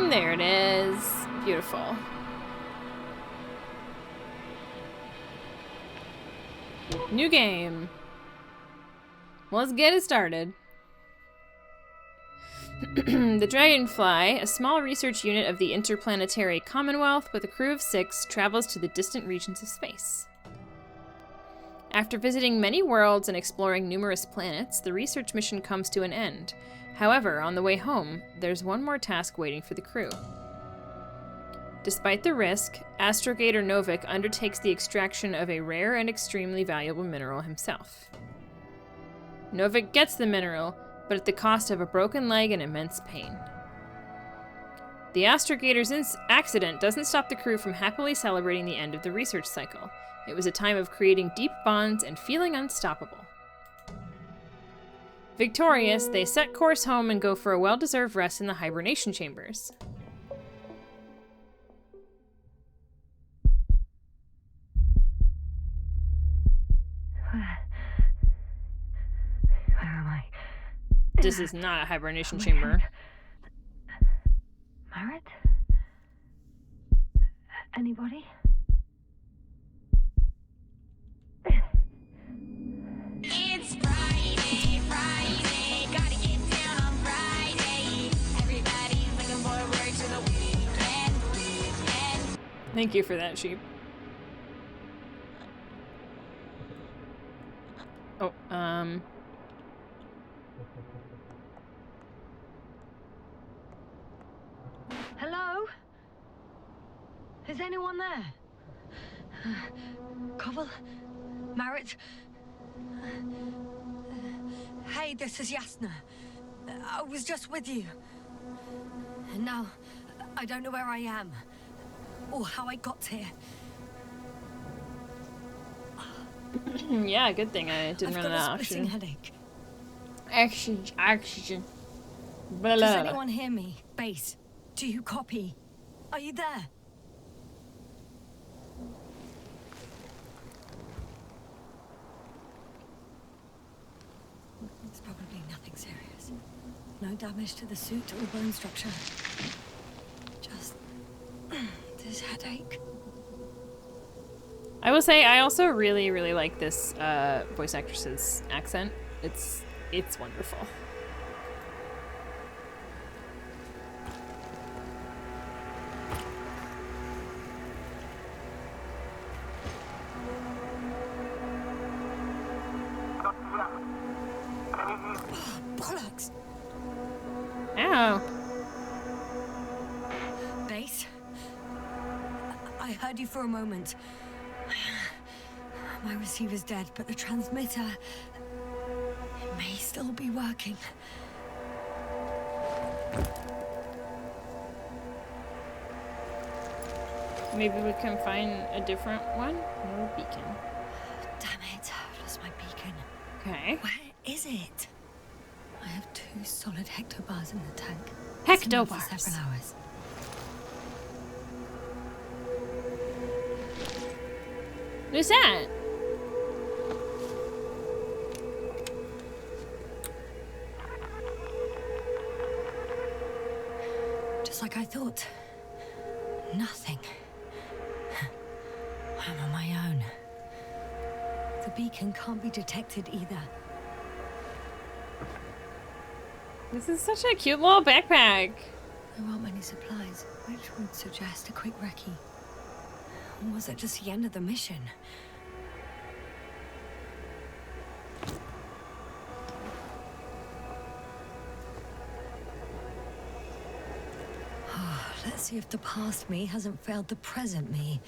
There it is. Beautiful. New game. Well, let's get it started. The Dragonfly, a small research unit of the Interplanetary Commonwealth with a crew of 6, travels to the distant regions of space. After visiting many worlds and exploring numerous planets, the research mission comes to an end. However, on the way home, there's one more task waiting for the crew. Despite the risk, astrogator Novik undertakes the extraction of a rare and extremely valuable mineral himself. Novik gets the mineral, but at the cost of a broken leg and immense pain. The astrogator's accident doesn't stop the crew from happily celebrating the end of the research cycle. It was a time of creating deep bonds and feeling unstoppable. Victorious, they set course home and go for a well-deserved rest in the hibernation chambers. Where am I? This is not a hibernation chamber. Marit? Anybody? It's Friday, Friday, gotta get down on Friday. Everybody's looking forward to the weekend. Thank you for that, sheep. Oh, Hello? Is anyone there? Koval? Marit? Hey, this is Yasna. I was just with you. And now, I don't know where I am. Or how I got here. yeah, good thing I didn't run out of I've got a splitting oxygen. headache. Oxygen. Blah, Does blah. anyone hear me? Base, do you copy? Are you there? It's probably nothing serious. No damage to the suit or bone structure. Just this headache. I will say, I also really, really like this voice actress's accent. It's wonderful. Bollocks! Ow. Base? I heard you for a moment. My receiver's dead, but the transmitter it may still be working. Maybe we can find a different one? No beacon. Damn it, I've lost my beacon. Okay. Where is it? I have 2 solid hectobars in the tank. Hectobars. For several hours. Who's that? Just like I thought. Nothing. I'm on my own. The beacon can't be detected either. This is such a cute little backpack. There aren't many supplies, which would suggest a quick recce. Or was it just the end of the mission? Let's see if the past me hasn't failed the present me.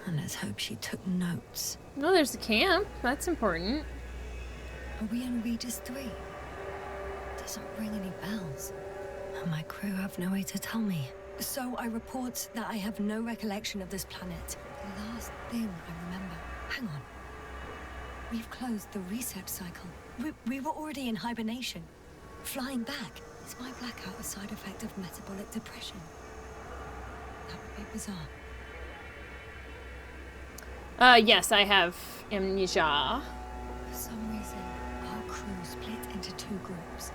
And let's hope she took notes. No, there's a camp. That's important. Are we on Regis 3? Doesn't ring any bells. And my crew have no way to tell me. So I report that I have no recollection of this planet. The last thing I remember. Hang on. We've closed the research cycle. We were already in hibernation. Flying back. Is my blackout a side effect of metabolic depression? That would be bizarre. Yes, I have amnesia. For some reason, our crew split into 2 groups.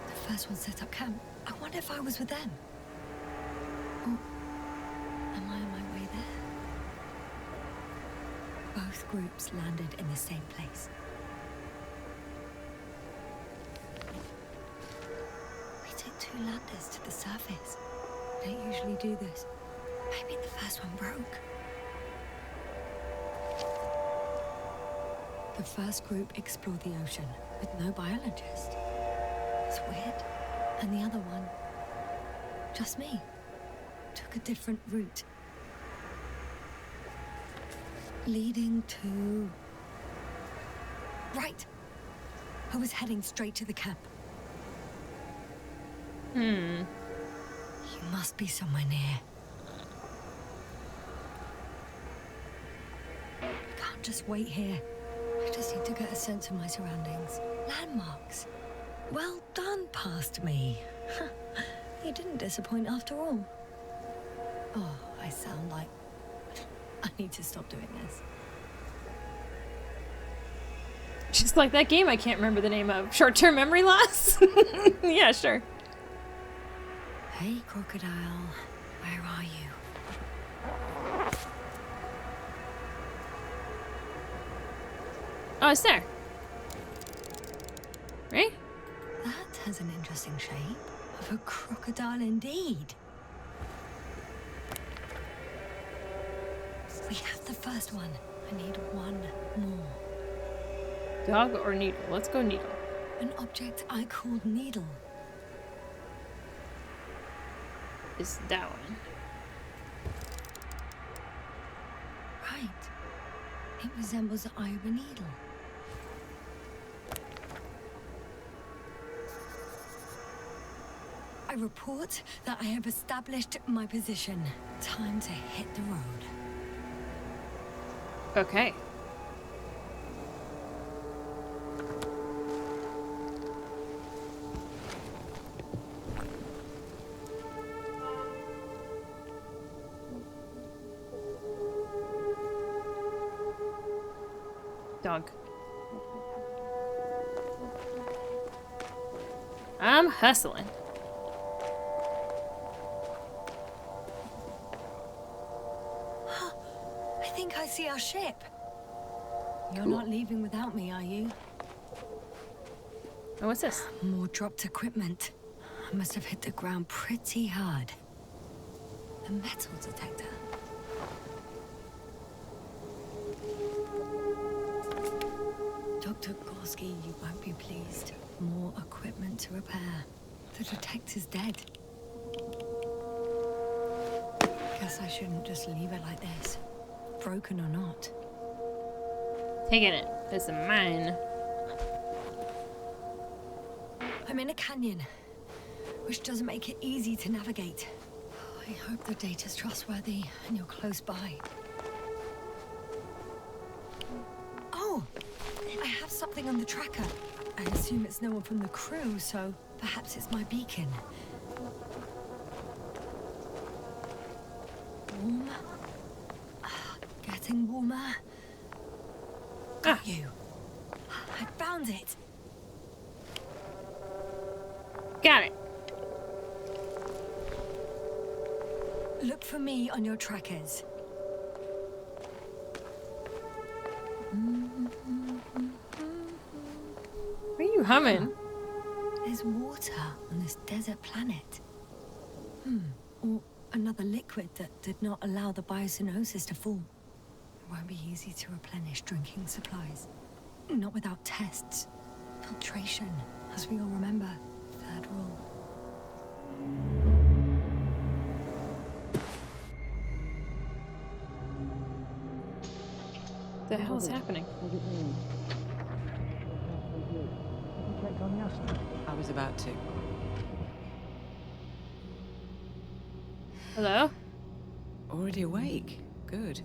The first one set up camp. I wonder if I was with them. groups landed in the same place. We took 2 landers to the surface. We don't usually do this. Maybe the first one broke. The first group explored the ocean with no biologist. It's weird. And the other one, just me, took a different route. Leading to... Right. I was heading straight to the camp. You must be somewhere near. I can't just wait here. I just need to get a sense of my surroundings. Landmarks. Well done, past me. You didn't disappoint after all. Oh, I sound like... I need to stop doing this. Just like that game I can't remember the name of. Short-term memory loss? Yeah, sure. Hey, crocodile. Where are you? Oh, it's there. Right? That has an interesting shape. Of a crocodile indeed. We have the first one. I need one more. Dog or needle? Let's go needle. An object I called needle. Is that one. Right. It resembles the eye of a needle. I report that I have established my position. Time to hit the road. Okay. Dog. I'm hustling. I think I see our ship. You're not leaving without me, are you? Oh, what's this? More dropped equipment. I must have hit the ground pretty hard. A metal detector. Dr. Gorski, you won't be pleased. More equipment to repair. The detector's dead. Guess I shouldn't just leave it like this. Broken or not. Taking it. It's mine. I'm in a canyon, which doesn't make it easy to navigate. I hope the data's trustworthy and you're close by. Oh! I have something on the tracker. I assume it's no one from the crew, so perhaps it's my beacon. Warm. Getting warmer. Got you. I found it. Got it. Look for me on your trackers. What are you humming? There's water on this desert planet. Or another liquid that did not allow the biocenosis to form. It won't be easy to replenish drinking supplies. Not without tests. Filtration, as we all remember. Third rule. The hell is happening? I was about to. Hello? Already awake? Good.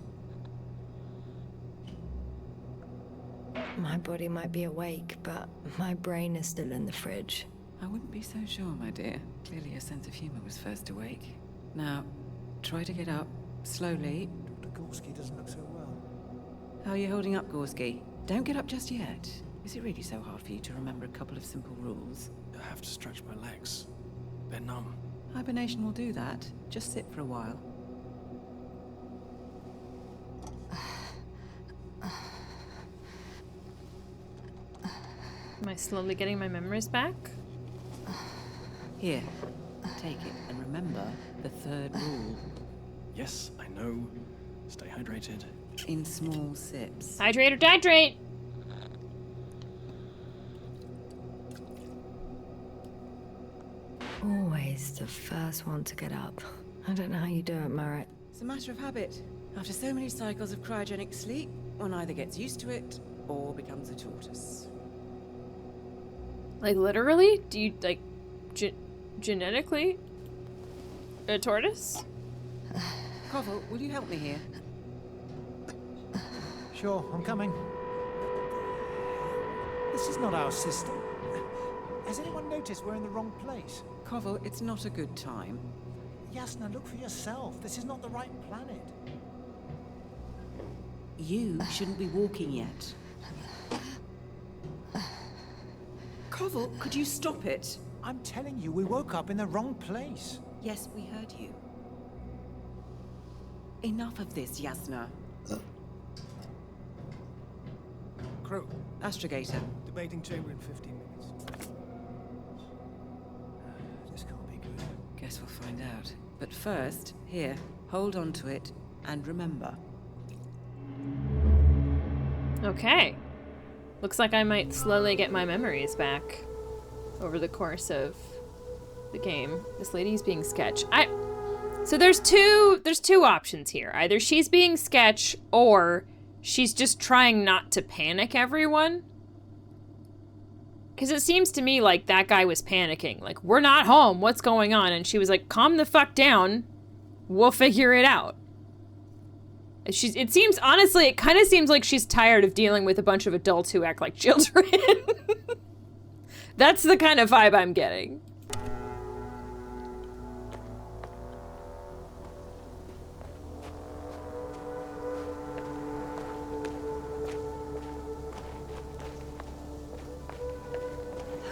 My body might be awake, but my brain is still in the fridge. I wouldn't be so sure, my dear. Clearly your sense of humor was first awake. Now, try to get up, slowly. Dr. Gorski doesn't look so well. How are you holding up, Gorski? Don't get up just yet. Is it really so hard for you to remember a couple of simple rules? I have to stretch my legs. They're numb. Hibernation will do that. Just sit for a while. Am I slowly getting my memories back? Here, take it and remember the third rule. Yes, I know. Stay hydrated. In small sips. Hydrate or dihydrate! Always the first one to get up. I don't know how you do it, Merritt. It's a matter of habit. After so many cycles of cryogenic sleep, one either gets used to it or becomes a tortoise. Like, literally? Do you, like, genetically? A tortoise? Koval, will you help me here? Sure, I'm coming. This is not our system. Has anyone noticed we're in the wrong place? Koval, it's not a good time. Yasna, look for yourself. This is not the right planet. You shouldn't be walking yet. Koval, could you stop it? I'm telling you, we woke up in the wrong place. Yes, we heard you. Enough of this, Yasna. Crew, Astrogator. debating chamber in 15 minutes. This can't be good. Guess we'll find out. But first, here, hold on to it and remember. Okay. Looks like I might slowly get my memories back over the course of the game. This lady's being sketch. So there's two options here. Either she's being sketch or she's just trying not to panic everyone. Because it seems to me like that guy was panicking. Like, we're not home. What's going on? And she was like, calm the fuck down. We'll figure it out. It seems, honestly, it kind of seems like she's tired of dealing with a bunch of adults who act like children. That's the kind of vibe I'm getting.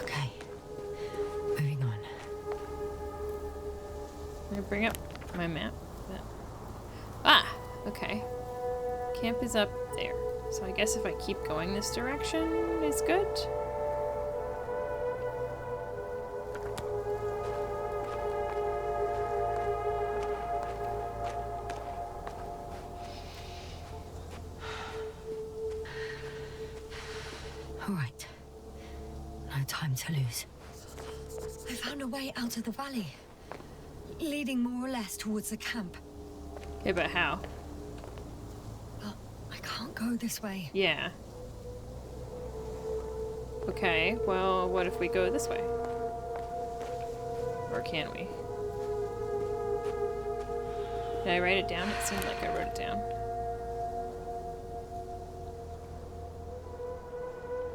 Okay. Moving on. Let me bring up my map. Ah, okay. Camp is up there. So I guess if I keep going this direction is good. All right. No time to lose. I found a way out of the valley, leading more or less towards the camp. Okay, but how? But I can't go this way. Yeah. Okay, well, what if we go this way? Or can we? Did I write it down? It seemed like I wrote it down.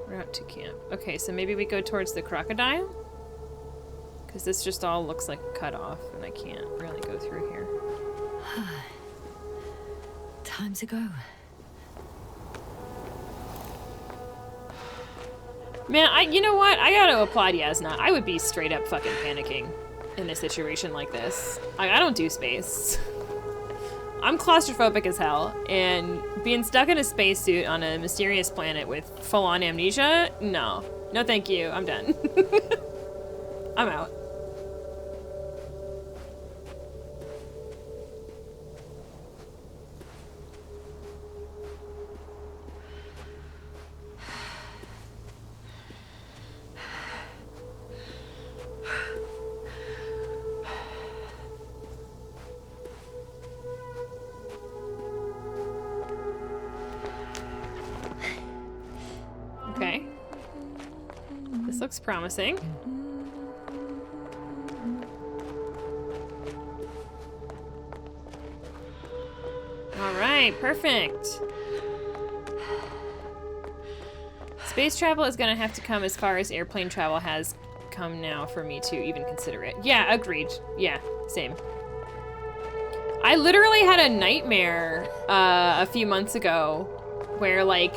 Route to camp. Okay, so maybe we go towards the crocodile? Because this just all looks like cut off, and I can't really go through here. Time to go. Man, you know what? I gotta applaud Yasna. I would be straight up fucking panicking in a situation like this. I don't do space. I'm claustrophobic as hell, and being stuck in a spacesuit on a mysterious planet with full-on amnesia? No. No thank you. I'm done. I'm out. Okay. This looks promising. All right, perfect. Space travel is gonna have to come as far as airplane travel has come now for me to even consider it. Yeah, agreed. Yeah, same. I literally had a nightmare a few months ago where like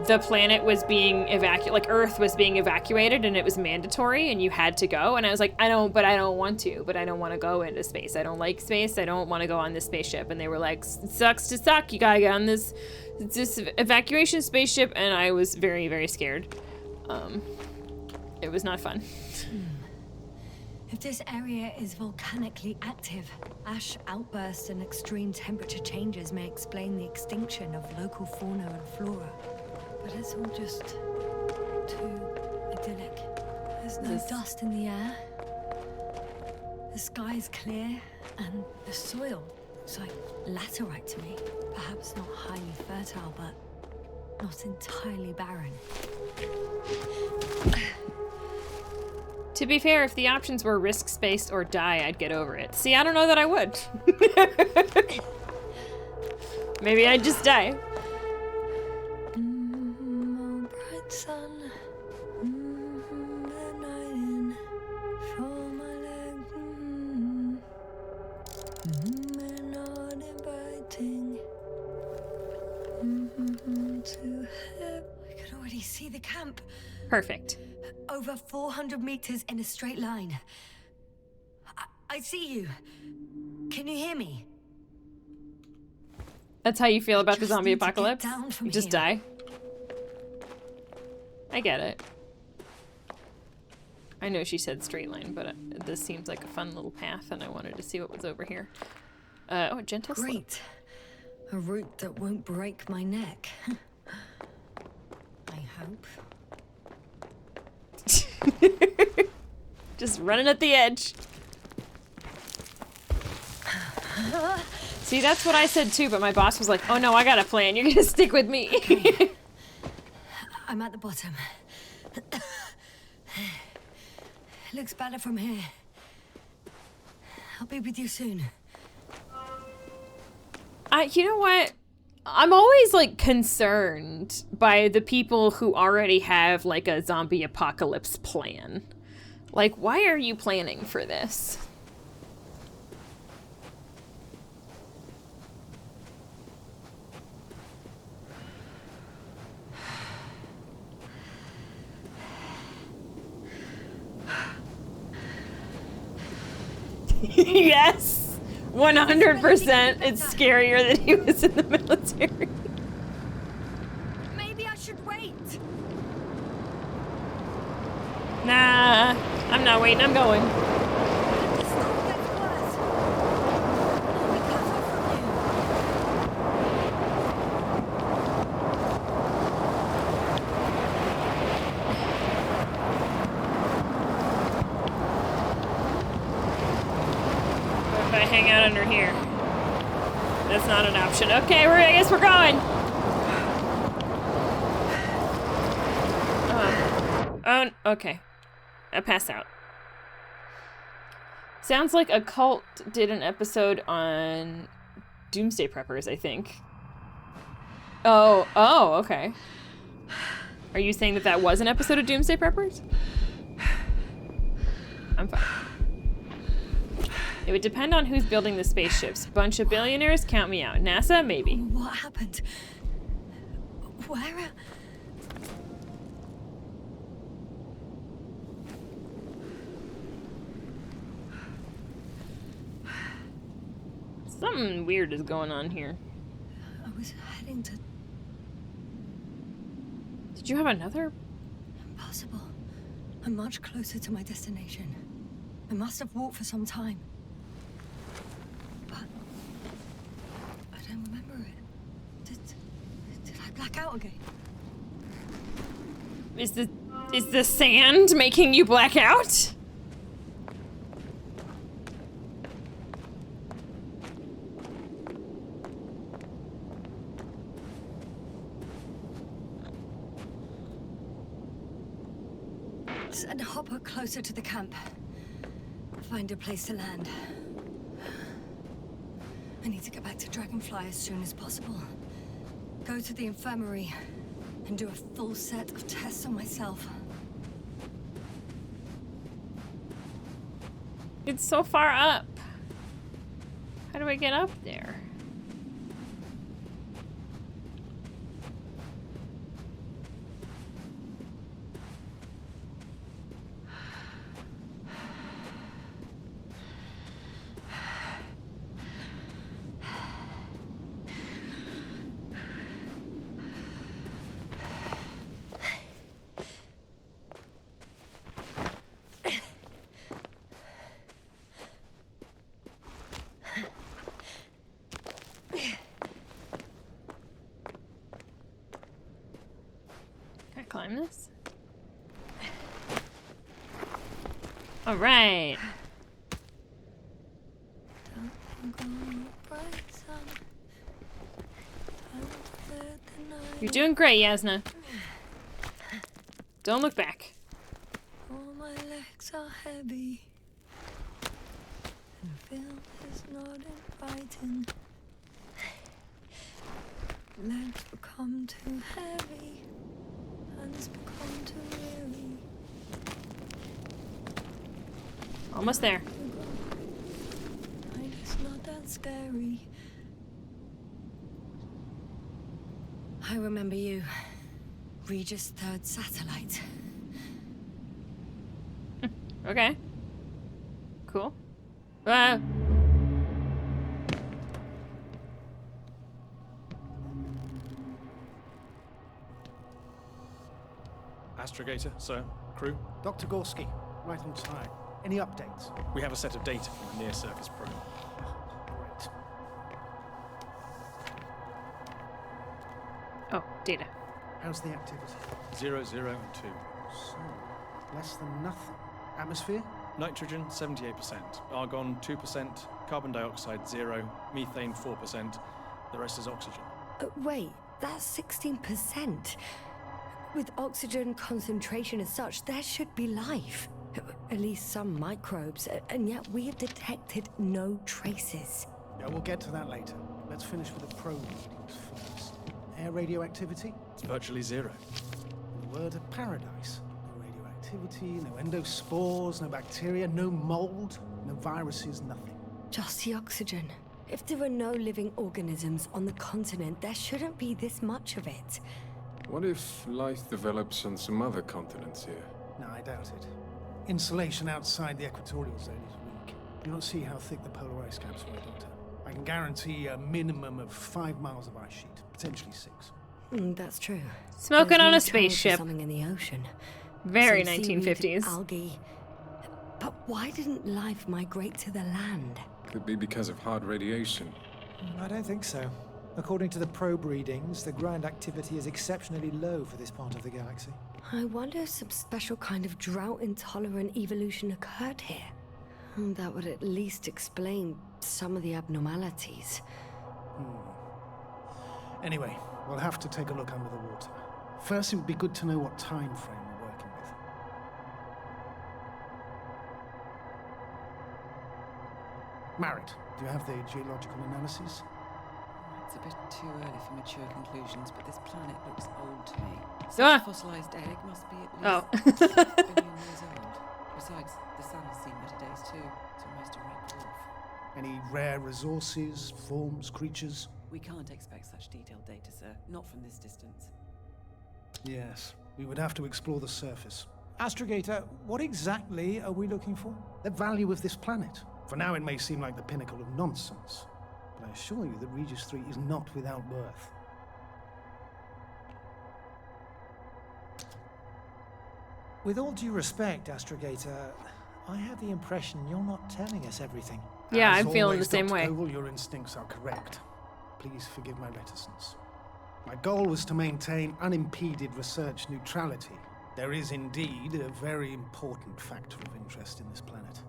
the planet was being like Earth was being evacuated and it was mandatory and you had to go. And I was like, I don't want to go into space. I don't like space. I don't want to go on this spaceship. And they were like, it sucks to suck. You gotta get on this evacuation spaceship. And I was very, very scared. It was not fun. If this area is volcanically active, ash outbursts and extreme temperature changes may explain the extinction of local fauna and flora. But it's all just too idyllic. There's no dust in the air. The sky's clear, and the soil looks like laterite to me. Perhaps not highly fertile, but not entirely barren. To be fair, if the options were risk space or die, I'd get over it. See, I don't know that I would. Maybe I'd just die. Oh, bright sun. The night in for my leg. We're not inviting. To help. I can already see the camp. Perfect. Over 400 meters in a straight line. I see you. Can you hear me? That's how you feel about the Just zombie need to get apocalypse? down from You just here. die? I get it. I know she said straight line, but this seems like a fun little path, and I wanted to see what was over here. Oh, a gentle slope. Great. A route that won't break my neck. I hope. Just running at the edge. See, that's what I said too, but my boss was like, oh no, I got a plan. You're gonna stick with me. I'm at the bottom. Looks better from here. I'll be with you soon. You know what? I'm always like concerned by the people who already have like a zombie apocalypse plan. Like, why are you planning for this? Yes, 100%. It's scarier that he was in the military. Maybe I should wait. Nah, I'm not waiting. I'm going. This stuff gets worse. I'll be cut off from you. What if I hang out under here? That's not an option. Okay, I guess we're going. Oh, okay. I passed out. Sounds like a cult did an episode on Doomsday Preppers, I think. Oh, okay. Are you saying that that was an episode of Doomsday Preppers? I'm fine. It would depend on who's building the spaceships. Bunch of billionaires, count me out. NASA, maybe. What happened? Where? Something weird is going on here. I was heading to... Did you have another? Impossible. I'm much closer to my destination. I must have walked for some time. But... I don't remember it. Did I black out again? Is the sand making you black out? Send Hopper closer to the camp. Find a place to land. I need to get back to Dragonfly as soon as possible. Go to the infirmary and do a full set of tests on myself. It's so far up. How do I get up there? climb this? All right. You're doing great, Yasna. Don't look back. All my legs are heavy. And Phil is not inviting. Legs become too heavy. And it's become too weary. Almost there. And it's not that scary. I remember you. Regis' third satellite. Okay. Cool. Astrogator, sir. Crew. Dr. Gorski, right on time. Any updates? We have a set of data from the near-surface probe. Great. Oh, data. How's the activity? 0, 0, and 2. So, less than nothing. Atmosphere? Nitrogen, 78%. Argon, 2%. Carbon dioxide, 0. Methane, 4%. The rest is oxygen. Wait, that's 16%. With oxygen concentration as such, there should be life. At least some microbes, and yet we have detected no traces. Yeah, we'll get to that later. Let's finish with the probe readings first. Air radioactivity? It's virtually 0. The word of paradise. No radioactivity, no endospores, no bacteria, no mold, no viruses, nothing. Just the oxygen. If there are no living organisms on the continent, there shouldn't be this much of it. What if life develops on some other continents here? No, I doubt it. Insulation outside the equatorial zone is weak. You don't see how thick the polar ice caps were, Doctor. I can guarantee a minimum of 5 miles of ice sheet, potentially 6. That's true. Smoking There's on no a chance of spaceship. Something in the ocean. Very Some seaweed, 1950s. Algae. But why didn't life migrate to the land? Could be because of hard radiation. I don't think so. According to the probe readings, the ground activity is exceptionally low for this part of the galaxy. I wonder if some special kind of drought-intolerant evolution occurred here. That would at least explain some of the abnormalities. Anyway, we'll have to take a look under the water. First, it would be good to know what time frame we're working with. Married, do you have the geological analysis? It's a bit too early for mature conclusions, but this planet looks old to me. Ah. Such a fossilized egg must be at Oh. least 6 billion years old. Besides, the sun has seen better days too. It's almost a red dwarf. Any rare resources, forms, creatures? We can't expect such detailed data, sir. Not from this distance. Yes, we would have to explore the surface. Astrogator, what exactly are we looking for? The value of this planet. For now, it may seem like the pinnacle of nonsense, but I assure you that Regis 3 is not without worth. With all due respect, Astrogator, I have the impression you're not telling us everything. Yeah, As I'm feeling the always, same Dr. way. Ogle, your instincts are correct. Please forgive my reticence. My goal was to maintain unimpeded research neutrality. There is indeed a very important factor of interest in this planet.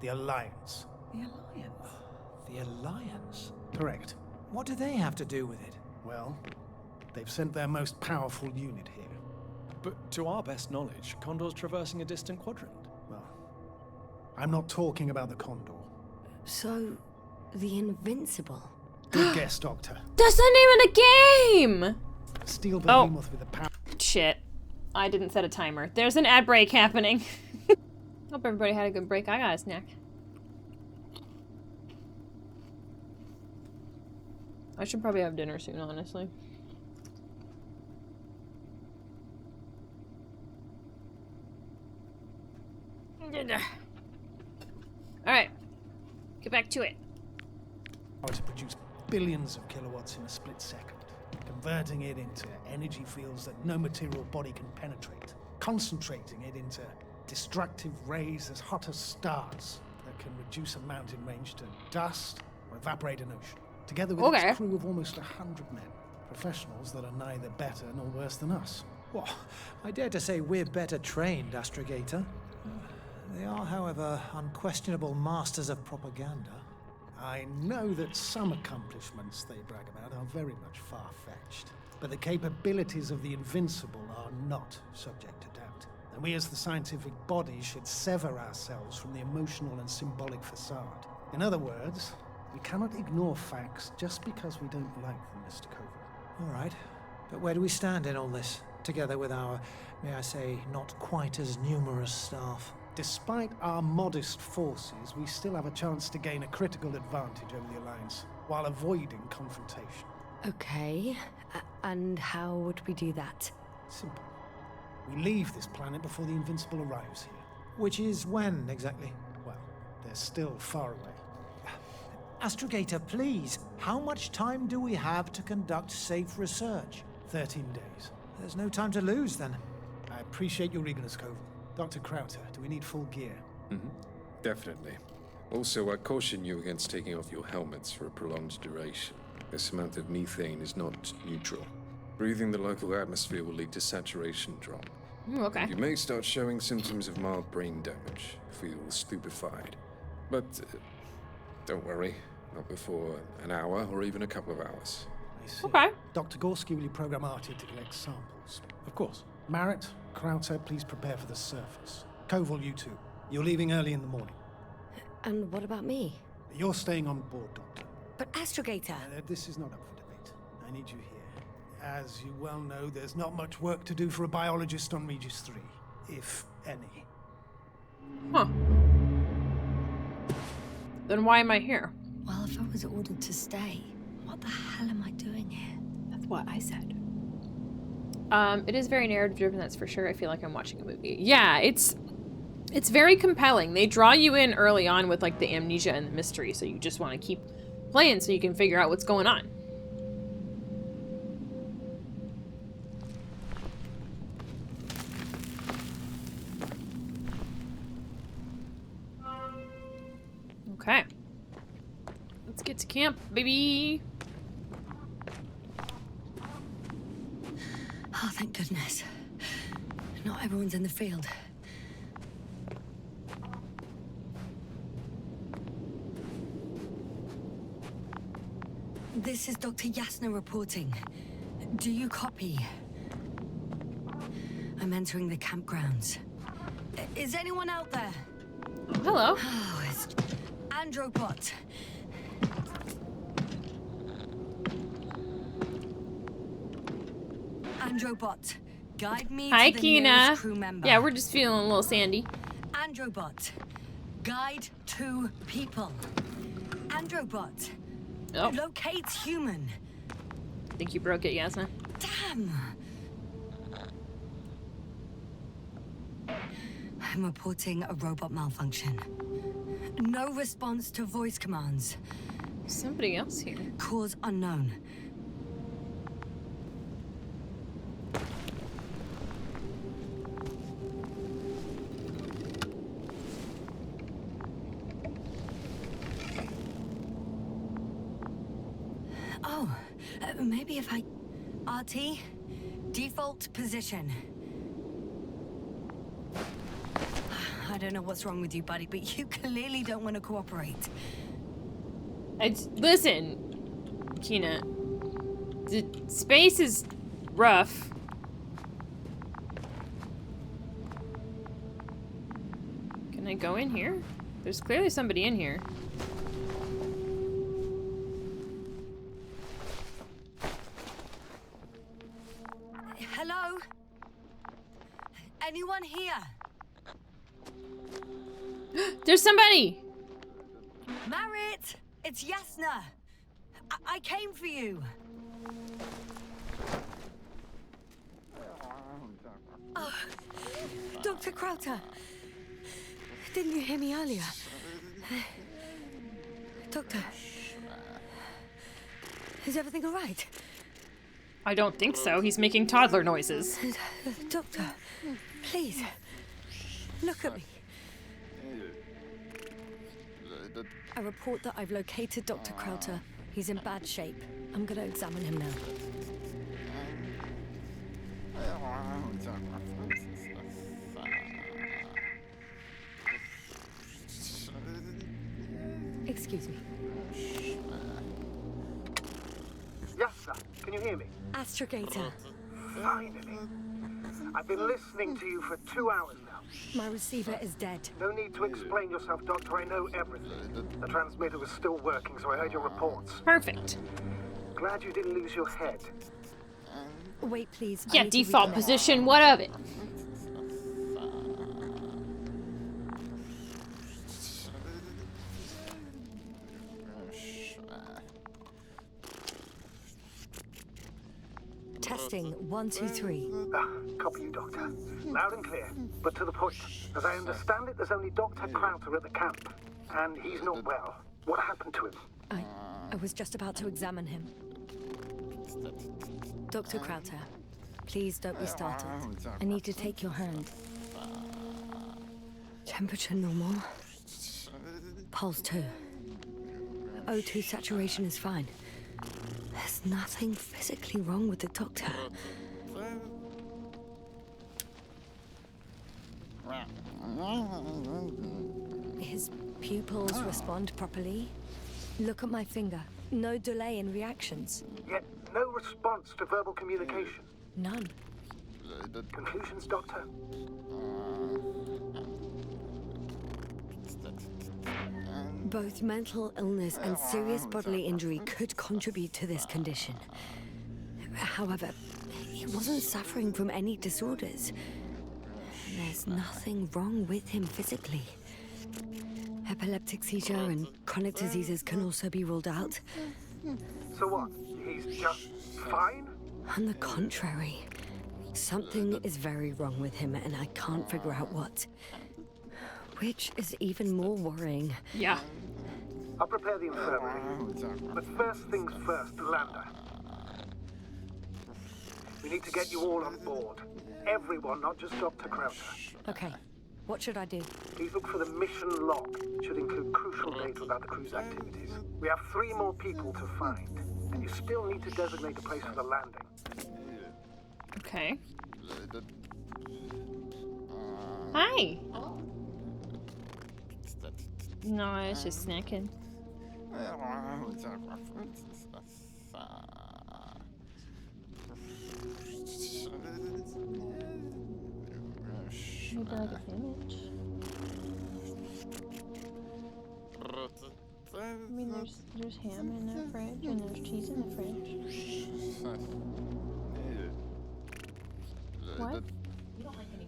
The Alliance. The Alliance? The Alliance? Correct. What do they have to do with it? Well, they've sent their most powerful unit here. But to our best knowledge, Condor's traversing a distant quadrant. Well, I'm not talking about the Condor. So, the Invincible. Good guess, Doctor. That's not even a game! Steel Oh. behemoth with the power. Shit. I didn't set a timer. There's an ad break happening. Hope everybody had a good break. I got a snack. I should probably have dinner soon, honestly. Alright. Get back to it. To produce billions of kilowatts in a split second, converting it into energy fields that no material body can penetrate, concentrating it into destructive rays as hot as stars that can reduce a mountain range to dust or evaporate an ocean, together with Okay. its crew of almost 100 men, professionals that are neither better nor worse than us. Well, I dare to say we're better trained, Astrogator. They are, however, unquestionable masters of propaganda. I know that some accomplishments they brag about are very much far-fetched, but the capabilities of the Invincible are not subject to doubt. And we as the scientific body should sever ourselves from the emotional and symbolic facade. In other words, we cannot ignore facts just because we don't like them, Mr. Koval. All right, but where do we stand in all this, together with our, may I say, not quite as numerous staff? Despite our modest forces, we still have a chance to gain a critical advantage over the Alliance, while avoiding confrontation. Okay, and how would we do that? Simple. We leave this planet before the Invincible arrives here. Which is when, exactly? Well, they're still far away. Astrogator, please, how much time do we have to conduct safe research? 13 days. There's no time to lose, then. I appreciate your eagerness, Koval. Dr. Krauter, do we need full gear? Definitely. Also, I caution you against taking off your helmets for a prolonged duration. This amount of methane is not neutral. Breathing the local atmosphere will lead to saturation drop. Okay. You may start showing symptoms of mild brain damage, feel stupefied. But don't worry, not before an hour or even a couple of hours. I see. Okay. Dr. Gorski, will you program Artie to collect samples? Of course. Marrett, Krauter, please prepare for the surface. Koval, you too. You're leaving early in the morning. And what about me? You're staying on board, Doctor. But Astrogator... This is not up for debate. I need you here. As you well know, there's not much work to do for a biologist on Regis 3, if any. Huh. Then why am I here? Well, if I was ordered to stay, what the hell am I doing here? That's what I said. It is very narrative driven, that's for sure. I feel like I'm watching a movie. Yeah, it's very compelling. They draw you in early on with like the amnesia and the mystery, so you just want to keep playing so you can figure out what's going on. Okay. Let's get to camp, baby. Oh, thank goodness. Not everyone's in the field. This is Dr. Yasna reporting. Do you copy? I'm entering the campgrounds. Is anyone out there? Oh, hello. Oh, it's Andropod. Androbot, guide me Hi, to the Kina. nearest crew member. Yeah, we're just feeling a little sandy. Androbot, guide to people. Androbot, Oh, locate human. I think you broke it, Yasna. Damn. I'm reporting a robot malfunction. No response to voice commands. Somebody else here. Cause unknown. Oh, maybe if I... RT, default position. I don't know what's wrong with you, buddy, but you clearly don't want to cooperate. Listen, Kina. The space is rough. Can I go in here? There's clearly somebody in here. Hello? Anyone here? There's somebody! Marit! It's Yasna! I came for you! Oh, Dr. Krauter! Didn't you hear me earlier? Doctor? Is everything all right? I don't think so. He's making toddler noises. Doctor, please, look at me. I report that I've located Dr. Krauter. He's in bad shape. I'm gonna examine him now. Excuse me. Yes, sir. Can you hear me? Astrogator. Finally. I've been listening to you for 2 hours now. My receiver is dead. No need to explain yourself, Doctor. I know everything. The transmitter was still working, so I heard your reports. Perfect. Glad you didn't lose your head. Wait, please. I Yeah, need to default reconnect. position, what of it? Testing 1, 2, 3. Copy you, Doctor. Loud and clear, but to the point. As I understand it, there's only Dr. Crowther at the camp, and he's not well. What happened to him? I was just about to examine him. Dr. Crowther, please don't be startled. I need to take your hand. Temperature normal. Pulse 2. O2 saturation is fine. There's nothing physically wrong with the doctor. His pupils respond properly. Look at my finger. No delay in reactions. Yet no response to verbal communication. None. Conclusions, Doctor? Both mental illness and serious bodily injury could contribute to this condition. However, he wasn't suffering from any disorders. There's nothing wrong with him physically. Epileptic seizure and chronic diseases can also be ruled out. So what? He's just fine? On the contrary, something is very wrong with him and I can't figure out what. Which is even more worrying. Yeah. I'll prepare the infirmary. But first things first, Lander. We need to get you all on board. Everyone, not just Dr. Crowther. Okay, what should I do? Please look for the mission log. It should include crucial data about the crew's activities. We have 3 more people to find, and you still need to designate a place for the landing. Okay. Hi. No, it's just snacking. Maybe like a sandwich. I mean, there's ham in the fridge and there's cheese in the fridge. What? You don't like any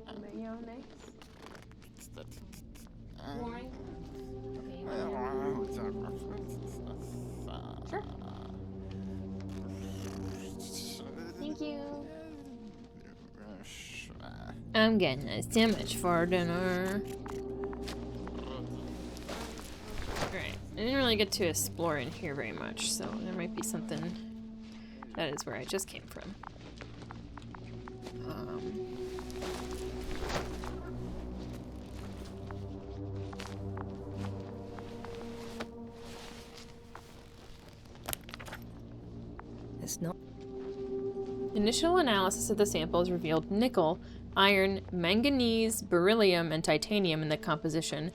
cum? Mayo next? Why? Okay, sure. Thank you. I'm getting a sandwich for dinner. Alright, I didn't really get to explore in here very much, so there might be something. That is where I just came from. It's not. Initial analysis of the samples revealed nickel, iron, manganese, beryllium, and titanium in the composition.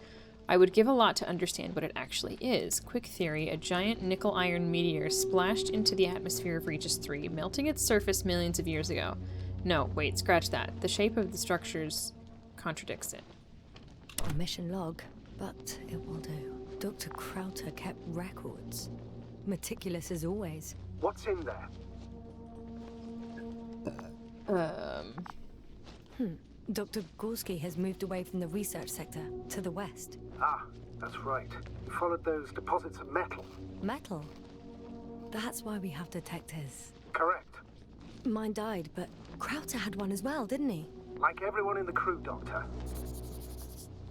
I would give a lot to understand what it actually is. Quick theory, a giant nickel-iron meteor splashed into the atmosphere of Regis 3, melting its surface millions of years ago. No, wait, scratch that. The shape of the structures contradicts it. A mission log, but it will do. Dr. Crowther kept records. Meticulous as always. What's in there? Dr. Gorski has moved away from the research sector to the west. Ah, that's right. You followed those deposits of metal. Metal? That's why we have detectors. Correct. Mine died, but Crowther had one as well, didn't he? Like everyone in the crew, Doctor.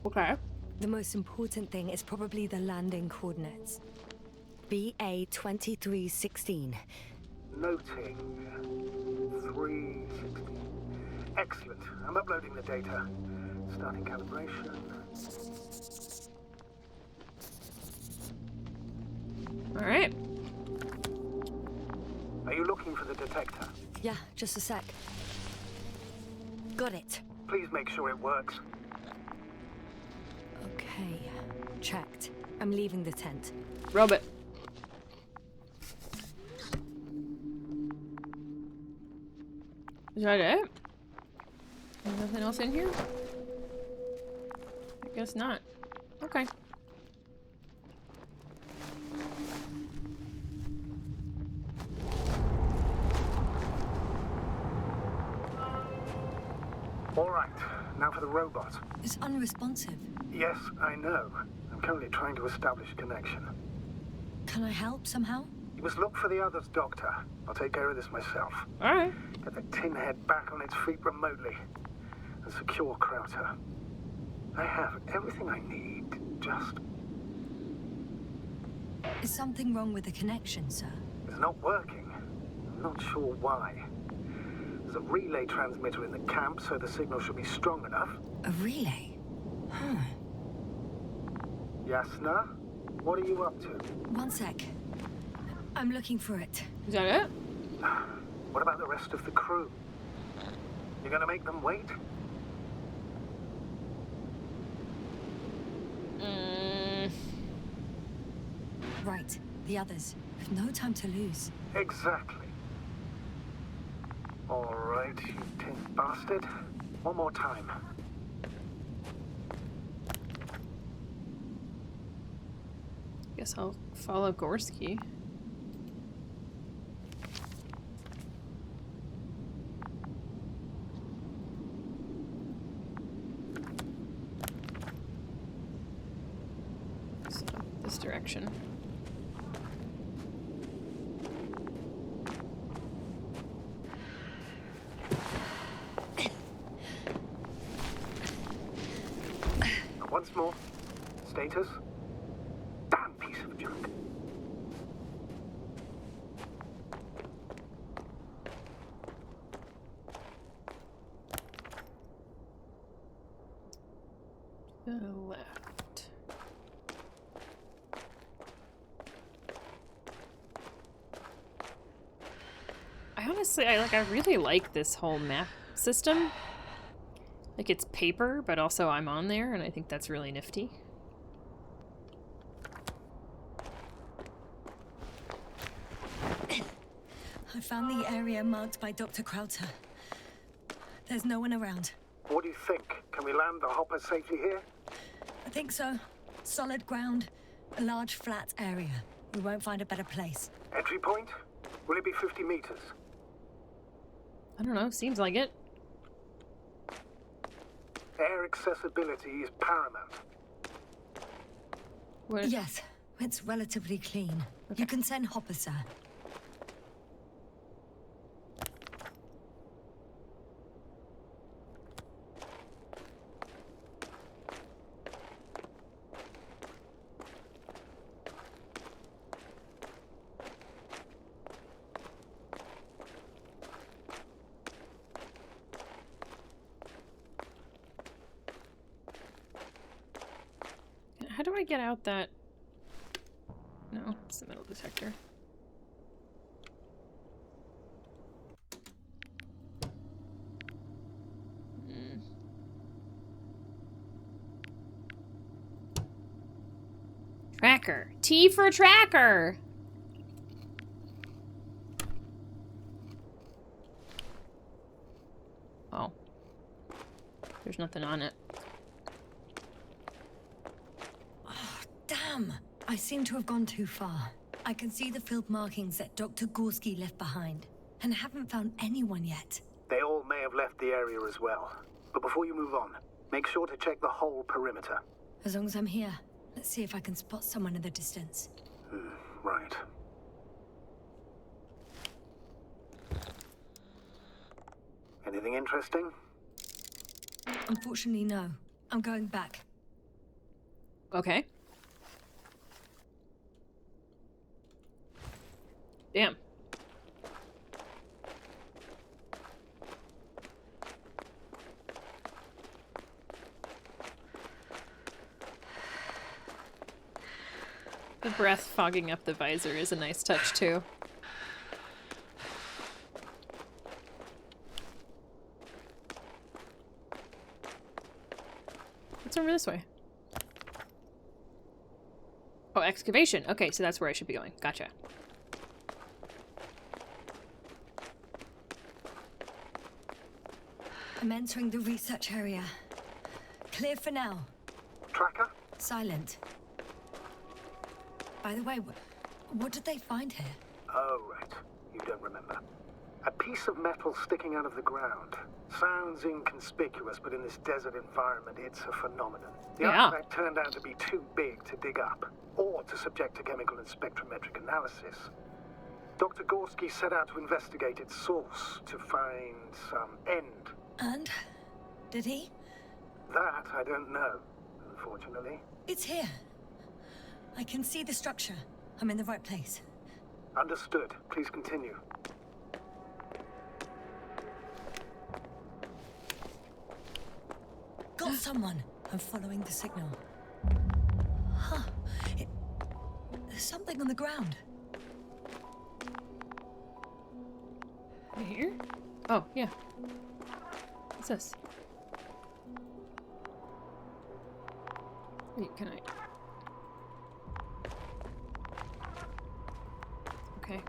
Okay. The most important thing is probably the landing coordinates. BA 2316. Noting. 316. Excellent. I'm uploading the data. Starting calibration. Alright. Are you looking for the detector? Yeah, just a sec. Got it. Please make sure it works. Okay. Checked. I'm leaving the tent. Robot. Is that it? There's nothing else in here? I guess not. Okay. All right, now for the robot. It's unresponsive. Yes, I know. I'm currently trying to establish a connection. Can I help somehow? You must look for the others, Doctor. I'll take care of this myself. Alright. Get the tin head back on its feet remotely and secure Krauter. I have everything I need. Just... Is something wrong with the connection, sir? It's not working. I'm not sure why. There's a relay transmitter in the camp, so the signal should be strong enough. A relay? Huh. Yasna, what are you up to? One sec. I'm looking for it. Is that it? What about the rest of the crew? You're gonna make them wait? Right. The others. We've no time to lose. Exactly. All right, you tin bastard. One more time. Guess I'll follow Gorski. So, this direction. Once more. Status? Damn piece of junk. To the left. I really like this whole map system. Like, it's paper, but also I'm on there, and I think that's really nifty. I found the area marked by Dr. Krauter. There's no one around. What do you think? Can we land the hopper safely here? I think so. Solid ground, a large flat area. We won't find a better place. Entry point? Will it be 50 meters? I don't know, seems like it. Air accessibility is paramount. What? Yes, it's relatively clean. You can send Hopper, sir. How do I get out that... No, it's the metal detector. Tracker. T for tracker! Oh. There's nothing on it. Damn! I seem to have gone too far. I can see the field markings that Dr. Gorski left behind, and haven't found anyone yet. They all may have left the area as well. But before you move on, make sure to check the whole perimeter. As long as I'm here, let's see if I can spot someone in the distance. Right. Anything interesting? Unfortunately, no. I'm going back. Okay. Damn. The breath fogging up the visor is a nice touch, too. What's over this way? Oh, excavation. Okay, so that's where I should be going. Gotcha. I'm entering the research area. Clear for now. Tracker? Silent. By the way, what did they find here? Oh, right. You don't remember. A piece of metal sticking out of the ground. Sounds inconspicuous, but in this desert environment, it's a phenomenon. The Yeah. artifact turned out to be too big to dig up, or to subject to chemical and spectrometric analysis. Dr. Gorski set out to investigate its source, to find some end. And? Did he? That I don't know, unfortunately. It's here. I can see the structure. I'm in the right place. Understood. Please continue. Got someone. I'm following the signal. Huh. There's something on the ground. Here? Oh, yeah. What's this? Wait, can I? Okay.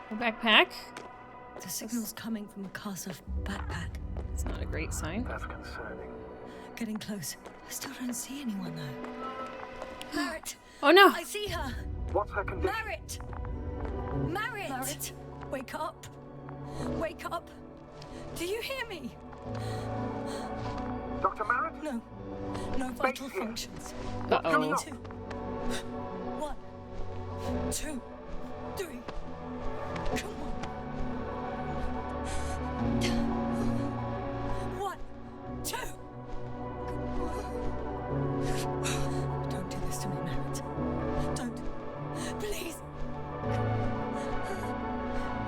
A backpack? The signal's coming from a castle backpack. It's not a great sign. That's concerning. Getting close. I still don't see anyone though. Merritt! Oh no! I see her! What's her condition? Merritt! Merritt! Merritt! Wake up! Wake up! Do you hear me? Dr. Merritt? No. No vital here. functions. Uh-oh. Me too. 1, 2, 3. Come on. 1, 2. Don't do this to me, Merritt. Don't. Please.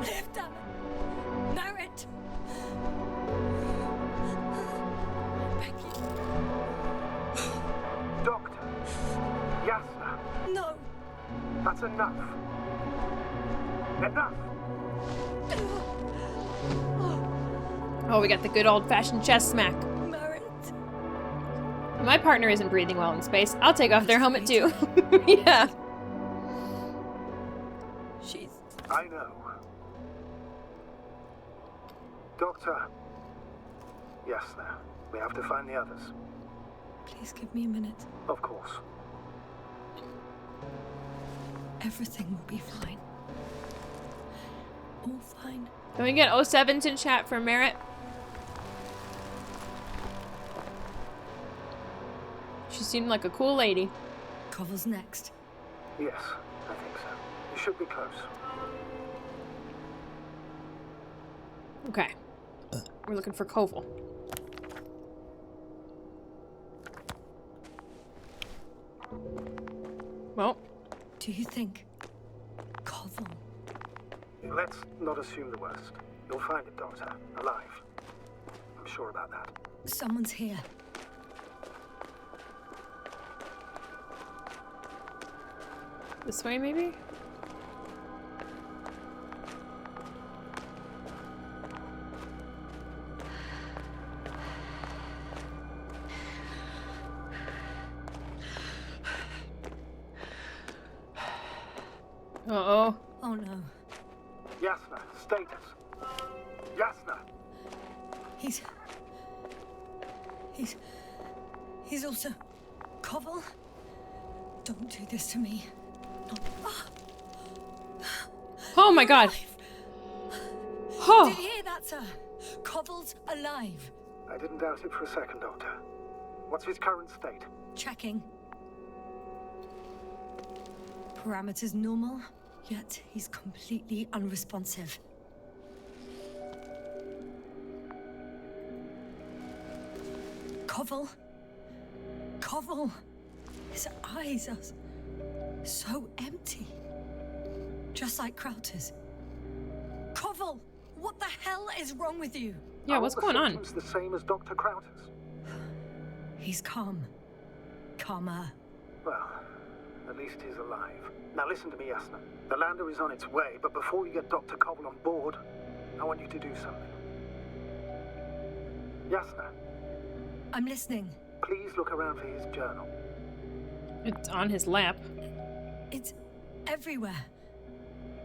Live, damn it. Merritt. Beg you. Doctor. Yasna. No. That's enough. Enough. Oh, we got the good old-fashioned chest smack. Merritt. My partner isn't breathing well in space. I'll take off their helmet too. Yeah. She's... I know. Doctor. Yasna. We have to find the others. Please give me a minute. Of course. Everything will be fine. All fine. Can we get 07s in chat for Merritt? She seemed like a cool lady. Koval's next. Yes, I think so. You should be close. Okay. We're looking for Koval. Well, Do you think Koval? Let's not assume the worst. You'll find it, Doctor. Alive. I'm sure about that. Someone's here. this way maybe? Uh-oh. Oh no. Yasna, status. Yasna. He's also Koval. Don't do this to me. Oh my god. Oh. Did you hear that, sir? Koval's alive. I didn't doubt it for a second, Doctor. What's his current state? Checking. Parameters normal, yet he's completely unresponsive. Koval. Koval. His eyes are so empty. Just like Krauter's. Koval! What the hell is wrong with you? Yeah, what's going on? Symptoms the same as Dr. Krauter's? He's calm. Calmer. Well, At least he's alive. Now listen to me, Yasna. The lander is on its way, but before you get Dr. Koval on board, I want you to do something. Yasna, I'm listening. please look around for his journal. It's on his lap. It's everywhere.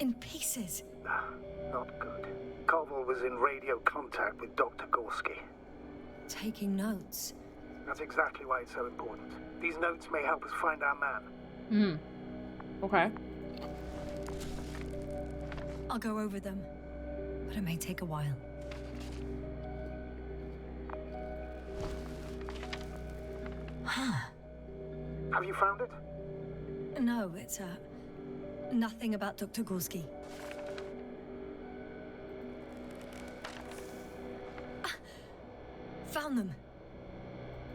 In pieces. Not good. Koval was in radio contact with Dr. Gorski. Taking notes. That's exactly why it's so important. These notes may help us find our man. Okay. I'll go over them, but it may take a while. Have you found it? No, it's nothing about Dr. Gorski. Found them.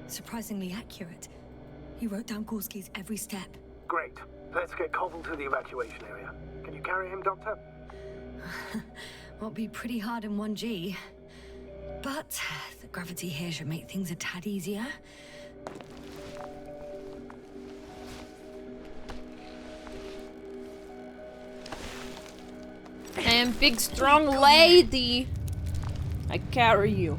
Surprisingly accurate. He wrote down Gorski's every step. Great. Let's get Koval to the evacuation area. Can you carry him, Doctor? Won't be pretty hard in 1G. But the gravity here should make things a tad easier. I am big, strong lady. I carry you.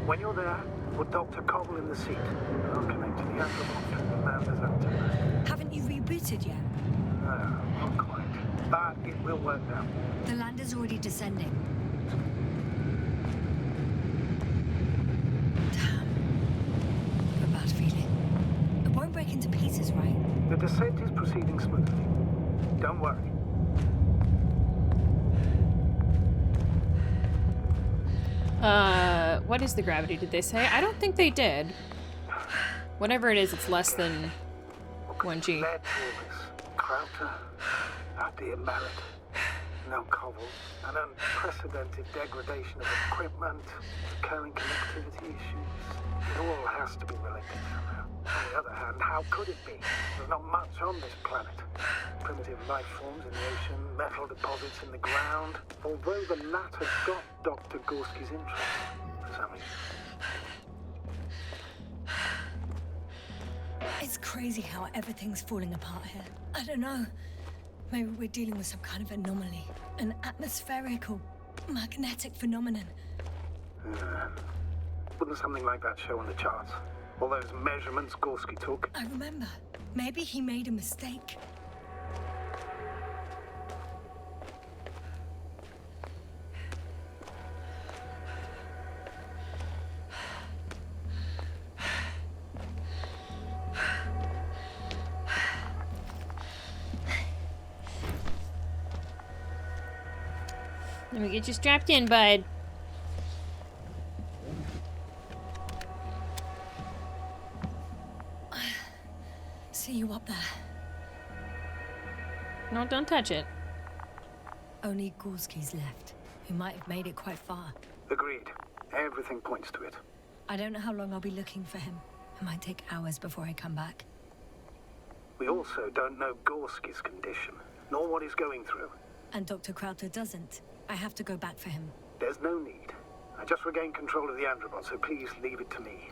When you're there, put Dr. Koval in the seat. And I'll connect to the Andromont and the lander's antenna. Haven't you rebooted yet? No, not quite. But it will work now. The lander's already descending. Damn. Got a bad feeling. It won't break into pieces, right? The descent is proceeding smoothly. Don't worry. What is the gravity, did they say? I don't think they did. Whatever it is, it's less than 1G. Led to all this. Crowther, our dear Mallet, now Koval, an unprecedented degradation of equipment, recurring connectivity issues. It all has to be related somehow. On the other hand, how could it be? There's not much on this planet. Primitive life forms in the ocean, metal deposits in the ground. Although the latter got Dr. Gorski's interest for some reason. It's crazy how everything's falling apart here. I don't know. Maybe we're dealing with some kind of anomaly. An atmospheric or magnetic phenomenon. Wouldn't something like that show on the charts? All those measurements Gorski took? I remember. Maybe he made a mistake. Let me get you strapped in, bud. See you up there. No, don't touch it. Only Gorski's left. We might have made it quite far. Agreed. Everything points to it. I don't know how long I'll be looking for him. It might take hours before I come back. We also don't know Gorski's condition, nor what he's going through. And Dr. Crowther doesn't. I have to go back for him. There's no need. I just regained control of the Andromont, so please leave it to me.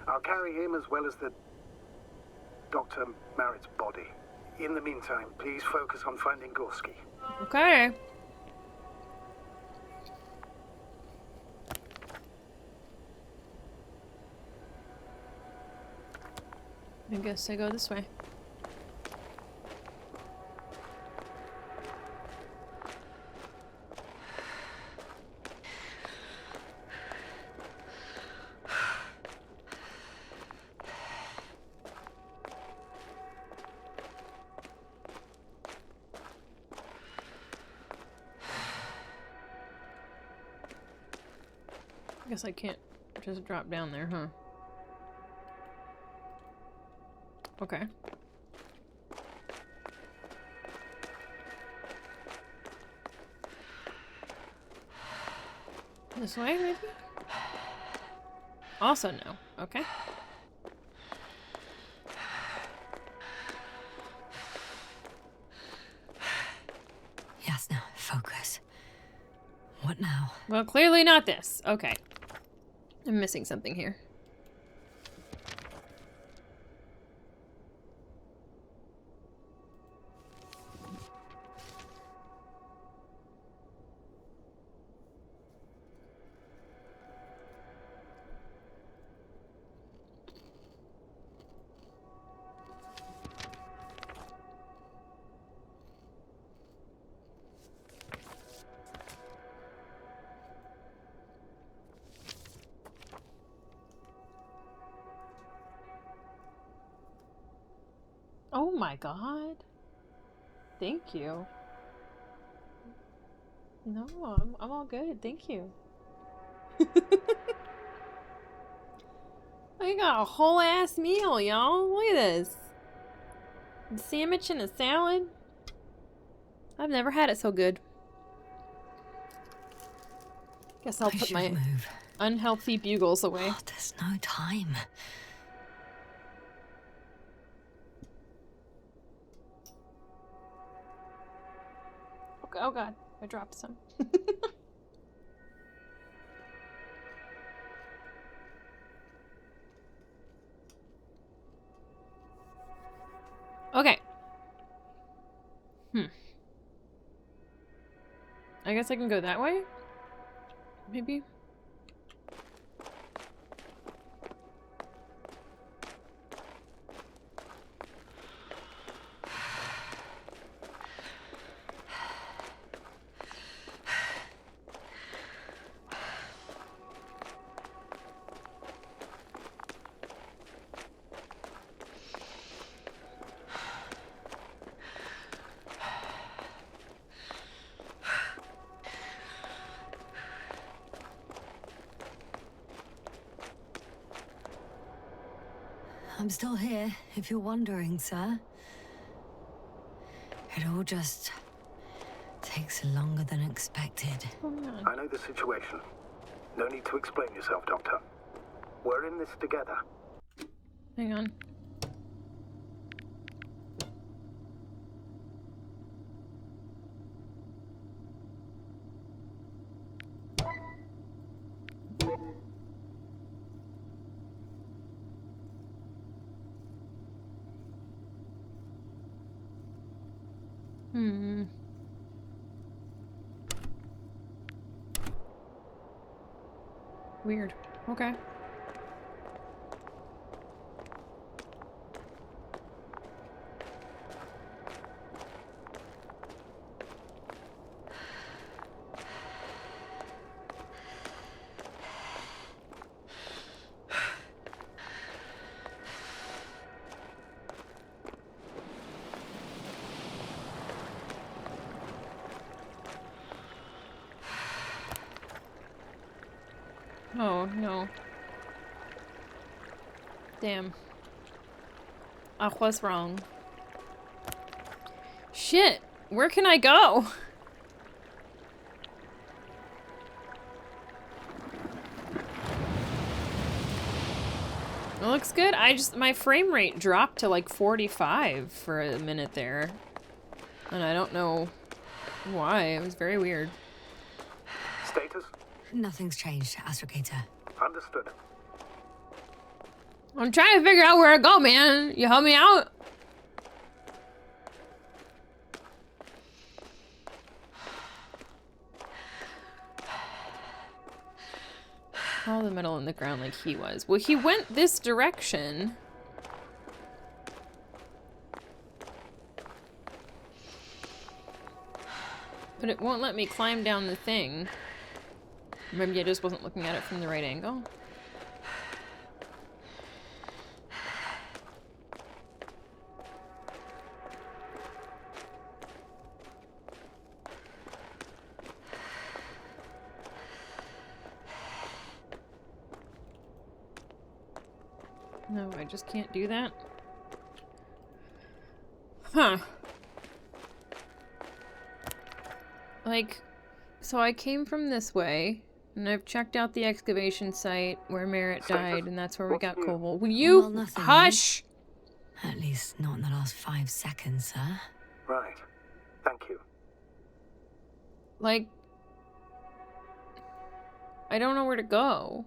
I'll carry him as well as the Dr. Merritt's body. In the meantime, please focus on finding Gorski. Okay. I guess I go this way. I guess I can't just drop down there, huh? Okay. This way, maybe? Also no. Okay. Yes, now, focus. What What now? Well, clearly not this. Okay. I'm missing something here. Oh my god. Thank you. No, I'm all good. Thank you. I got a whole ass meal, y'all. Look at this. A sandwich and a salad. I've never had it so good. Guess I'll I put should my move. unhealthy bugles away. Oh, there's no time. Oh god, I dropped some. Okay. I guess I can go that way? Maybe? I'm still here, if you're wondering, sir. It all just takes longer than expected. I know the situation. No need to explain yourself, Doctor. We're in this together. Hang on. Weird. Okay. Oh, no. Damn. I was wrong. Shit! Where can I go? It looks good. My frame rate dropped to like 45 for a minute there. And I don't know why. It was very weird. Status? Nothing's changed, Astrogator. Understood. I'm trying to figure out where to go, man. You help me out? All the metal in the ground like he was. Well, he went this direction. But it won't let me climb down the thing. Maybe I just wasn't looking at it from the right angle. No, I just can't do that. Huh. Like, so I came from this way, and I've checked out the excavation site where Merritt died, and that's where we got Koval. Will you Well, nothing. hush? At least not in the last 5 seconds, sir. Right. Thank you. Like, I don't know where to go.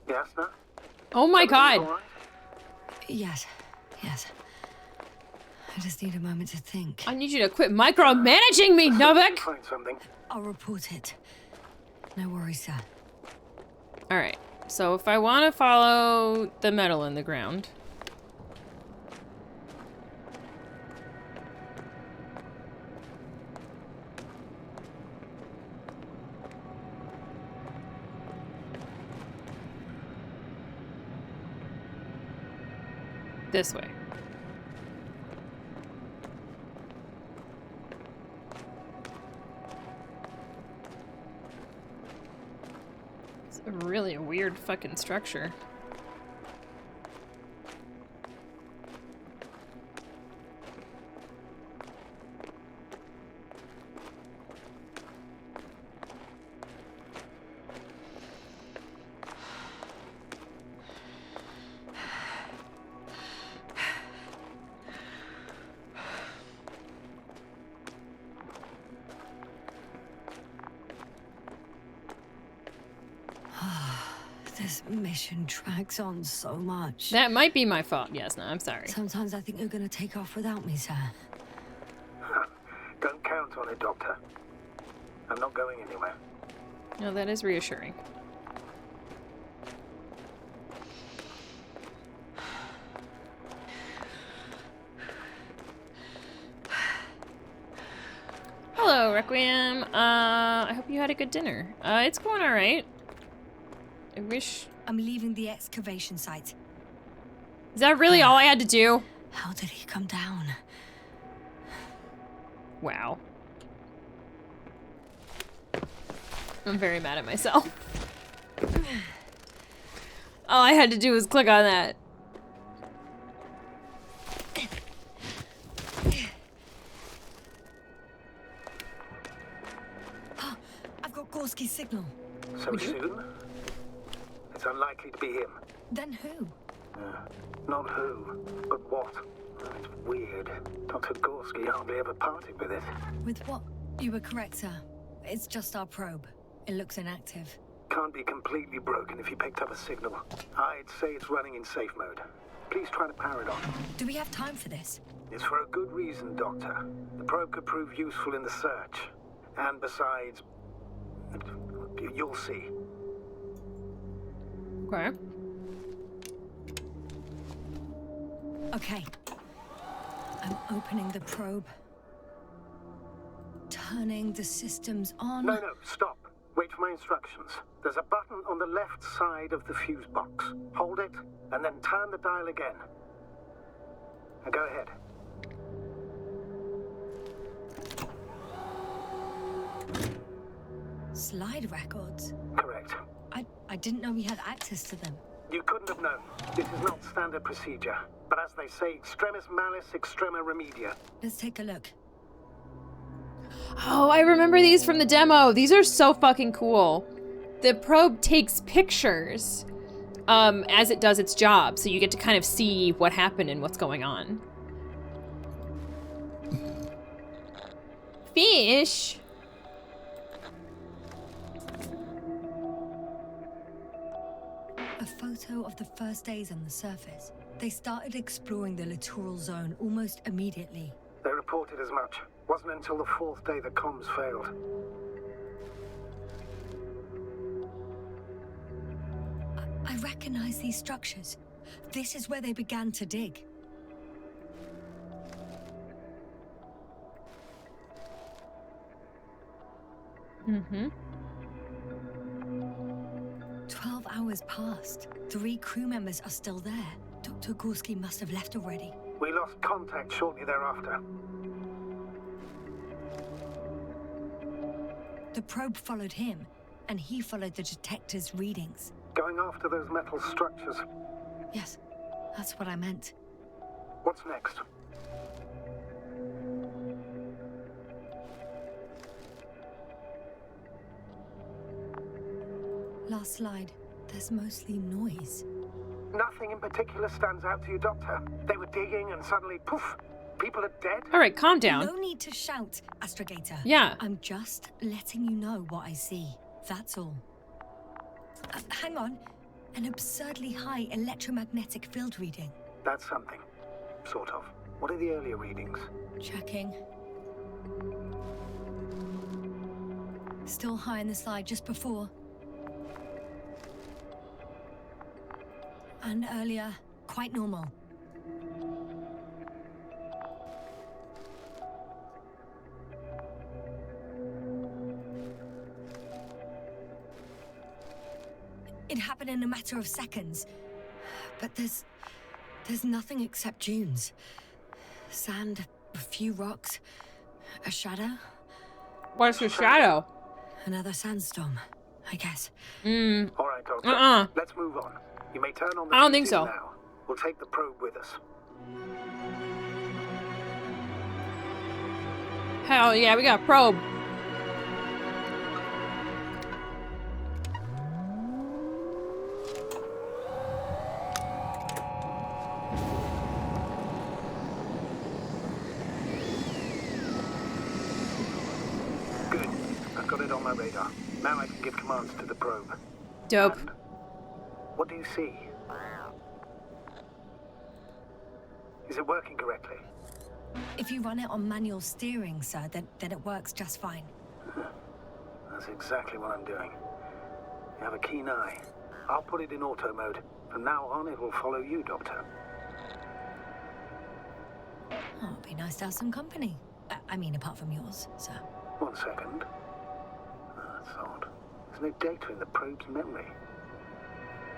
Yasna? Oh my god. All right? Yes, yes. I just need a moment to think. I need you to quit micromanaging me, Novik! Find something. I'll report it. No worries, sir. Alright, so if I want to follow the metal in the ground. This way. It's a really weird fucking structure. This mission drags on so much. That might be my fault. Yes, no, I'm sorry. Sometimes I think you're gonna take off without me, sir. Don't count on it, Doctor. I'm not going anywhere. No, that is reassuring. Hello, Requiem. I hope you had a good dinner. It's going alright. I wish... I'm leaving the excavation site. Is that really all I had to do? How did he come down? Wow. I'm very mad at myself. All I had to do was click on that. I've got Gorski's signal. So soon? It's unlikely to be him. Then who? Not who, but what. It's weird. Dr. Gorski hardly ever parted with it. With what? You were correct, sir. It's just our probe. It looks inactive. Can't be completely broken if you picked up a signal. I'd say it's running in safe mode. Please try to power it on. Do we have time for this? It's for a good reason, Doctor. The probe could prove useful in the search. And besides, you'll see. Okay. Okay. I'm opening the probe. Turning the systems on. No, stop. Wait for my instructions. There's a button on the left side of the fuse box. Hold it, and then turn the dial again. Now go ahead. Slide records? Correct. I didn't know we had access to them. You couldn't have known. This is not standard procedure. But as they say, extremis malice, extrema remedia. Let's take a look. Oh, I remember these from the demo. These are so fucking cool. The probe takes pictures as it does its job, so you get to kind of see what happened and what's going on. Fish! A photo of the first days on the surface. They started exploring the littoral zone almost immediately. They reported as much. Wasn't until the fourth day the comms failed. I recognize these structures. This is where they began to dig. Mm-hmm. 12 hours passed. 3 crew members are still there. Dr. Gorski must have left already. We lost contact shortly thereafter. The probe followed him, and he followed the detector's readings. Going after those metal structures. Yes, that's what I meant. What's next? Last slide. There's mostly noise. Nothing in particular stands out to you, Doctor. They were digging and suddenly, poof, people are dead? All right, calm down. No need to shout, Astrogator. Yeah. I'm just letting you know what I see. That's all. Hang on. An absurdly high electromagnetic field reading. That's something. Sort of. What are the earlier readings? Checking. Still high in the slide just before. And earlier, quite normal. It happened in a matter of seconds. But there's nothing except dunes. Sand, a few rocks, a shadow. What's the shadow? Another sandstorm, I guess. All right, Doctor. Let's move on. You may turn on the I don't think CT so. now. We'll take the probe with us. Hell yeah, we got a probe. Good. I've got it on my radar. Now I can give commands to the probe. Dope. And what do you see? Is it working correctly? If you run it on manual steering, sir, then it works just fine. That's exactly what I'm doing. You have a keen eye. I'll put it in auto mode. From now on, it will follow you, Doctor. Oh, it'd be nice to have some company. I mean, apart from yours, sir. 1 second. That's odd. There's no data in the probe's memory.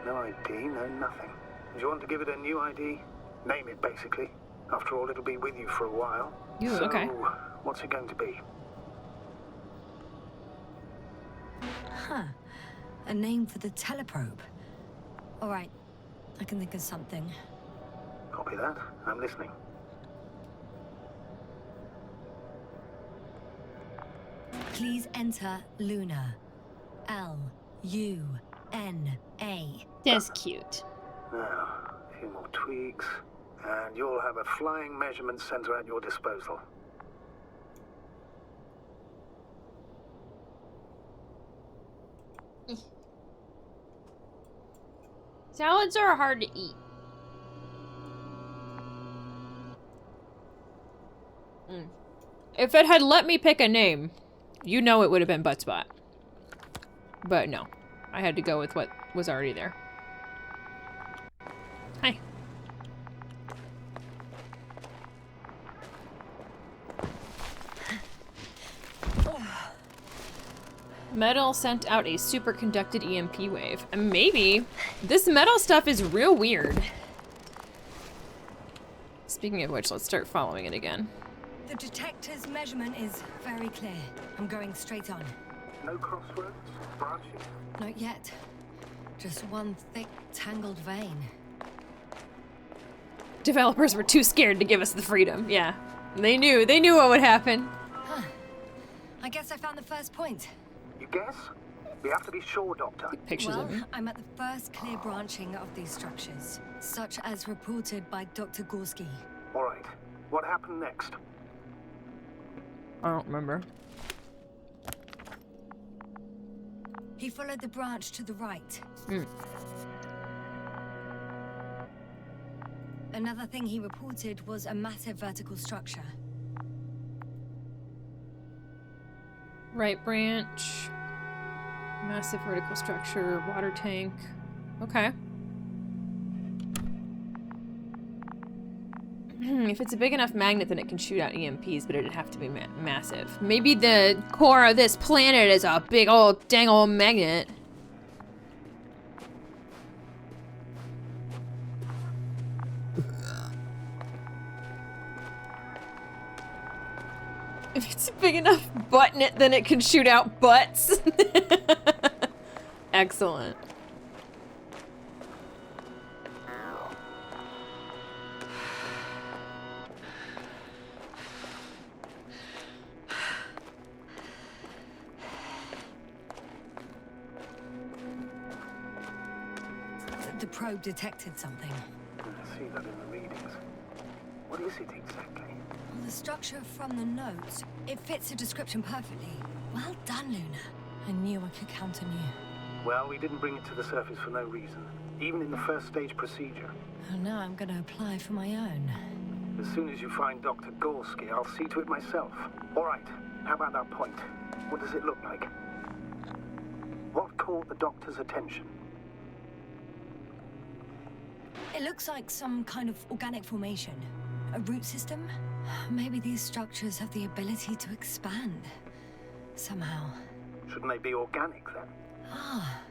No ID, no nothing. Do you want to give it a new ID? Name it, basically. After all, it'll be with you for a while. Ooh, so, okay. what's it going to be? Huh. A name for the teleprobe. All right. I can think of something. Copy that. I'm listening. Please enter Luna. L-U-N-A. That's cute. Now, a few more tweaks, and you'll have a flying measurement center at your disposal. Salads are hard to eat. If it had let me pick a name, you know it would have been Buttspot. But no, I had to go with what was already there. Hi. Metal sent out a superconducted EMP wave. And maybe this metal stuff is real weird. Speaking of which, let's start following it again. The detector's measurement is very clear. I'm going straight on. No crossroads? Branches? Not yet. Just one thick, tangled vein. Developers were too scared to give us the freedom. Yeah. They knew what would happen. Huh. I guess I found the first point. You guess? We have to be sure, Doctor. Pictures Well, of me. I'm at the first clear branching of these structures, such as reported by Dr. Gorski. All right. What happened next? I don't remember. He followed the branch to the right. Another thing he reported was a massive vertical structure. Right branch. Massive vertical structure. Water tank. Okay. If it's a big enough magnet, then it can shoot out EMPs, but it'd have to be massive. Maybe the core of this planet is a big old dang old magnet. If it's a big enough button, then it can shoot out butts. Excellent. The probe detected something. I see that in the readings. What is it exactly? Well, the structure from the notes, it fits the description perfectly. Well done, Luna. I knew I could count on you. Well, we didn't bring it to the surface for no reason. Even in the first stage procedure. And now I'm going to apply for my own. As soon as you find Dr. Gorski, I'll see to it myself. All right, how about that point? What does it look like? What caught the doctor's attention? It looks like some kind of organic formation. A root system? Maybe these structures have the ability to expand. Somehow. Shouldn't they be organic then? Ah.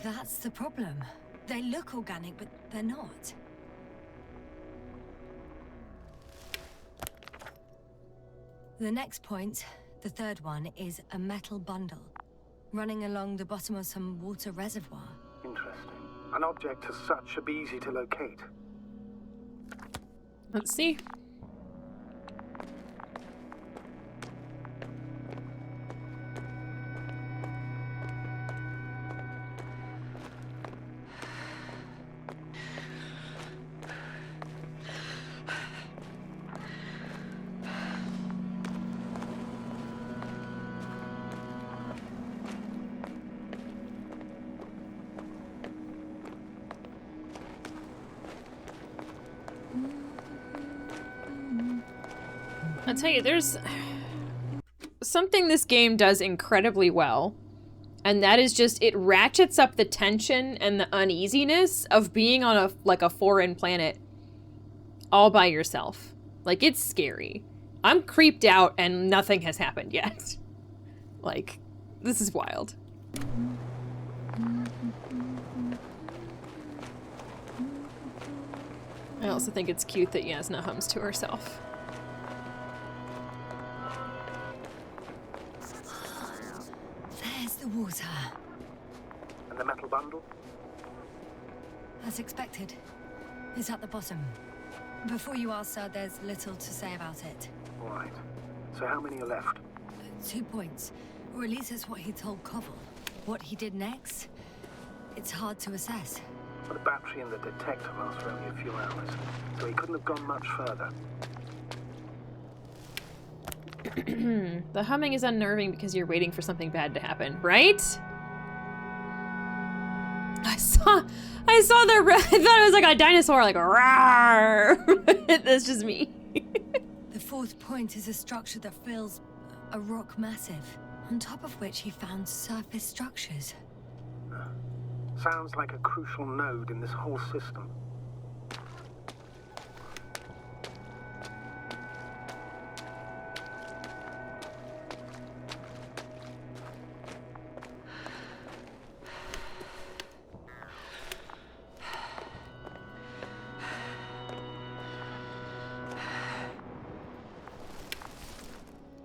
That's the problem. They look organic, but they're not. The next point, the third one, is a metal bundle. Running along the bottom of some water reservoir. Interesting. An object as such should be easy to locate. Let's see. I'll tell you, there's something this game does incredibly well, and that is just it ratchets up the tension and the uneasiness of being on a foreign planet all by yourself. Like, it's scary. I'm creeped out and nothing has happened yet. Like, this is wild. I also think it's cute that Yasna hums to herself. There's the water. And the metal bundle? As expected. It's at the bottom. Before you ask, sir, there's little to say about it. All right. So how many are left? 2 points. Or at least that's what he told Koval. What he did next, it's hard to assess. But the battery and the detector last for only a few hours, so he couldn't have gone much further. The humming is unnerving because you're waiting for something bad to happen, right? I saw the I thought it was like a dinosaur, like a roar. That's just me. The fourth point is a structure that fills a rock massive, on top of which he found surface structures. Sounds like a crucial node in this whole system.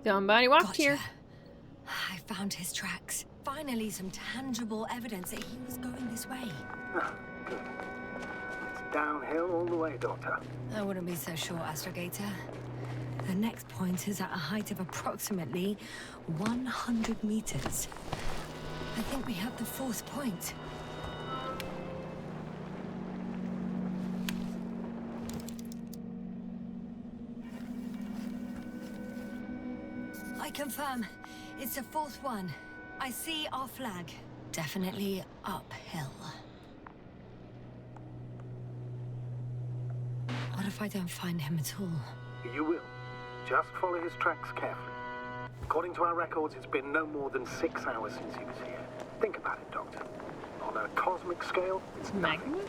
Somebody walked Gotcha. here. I found his tracks. Finally, some tangible evidence that he was going this way. Ah, good. It's downhill all the way, Doctor. I wouldn't be so sure, Astrogator. The next point is at a height of approximately 100 meters. I think we have the fourth point. I confirm. It's the fourth one. I see our flag. Definitely uphill. What if I don't find him at all? You will. Just follow his tracks carefully. According to our records, it's been no more than 6 hours since he was here. Think about it, Doctor. On a cosmic scale, it's nothing. Magnet?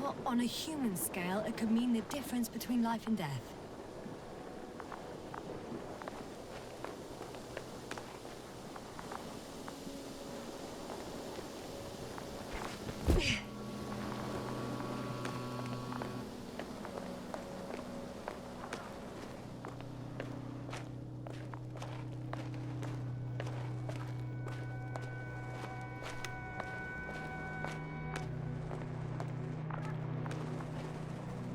Well, on a human scale, it could mean the difference between life and death.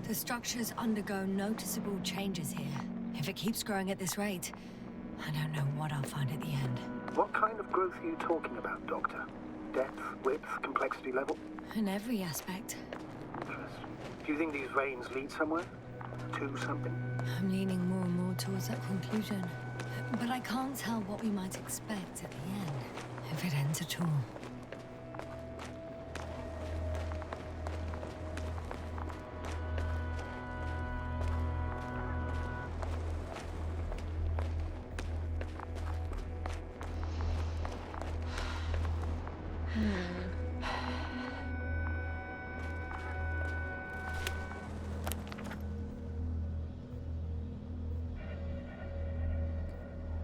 The structures undergo noticeable changes here. If it keeps growing at this rate, I don't know what I'll find at the end. What kind of growth are you talking about, Doctor? Depth, width, complexity level? In every aspect. Interesting. Do you think these veins lead somewhere? To something? I'm leaning more and more towards that conclusion. But I can't tell what we might expect at the end, if it ends at all.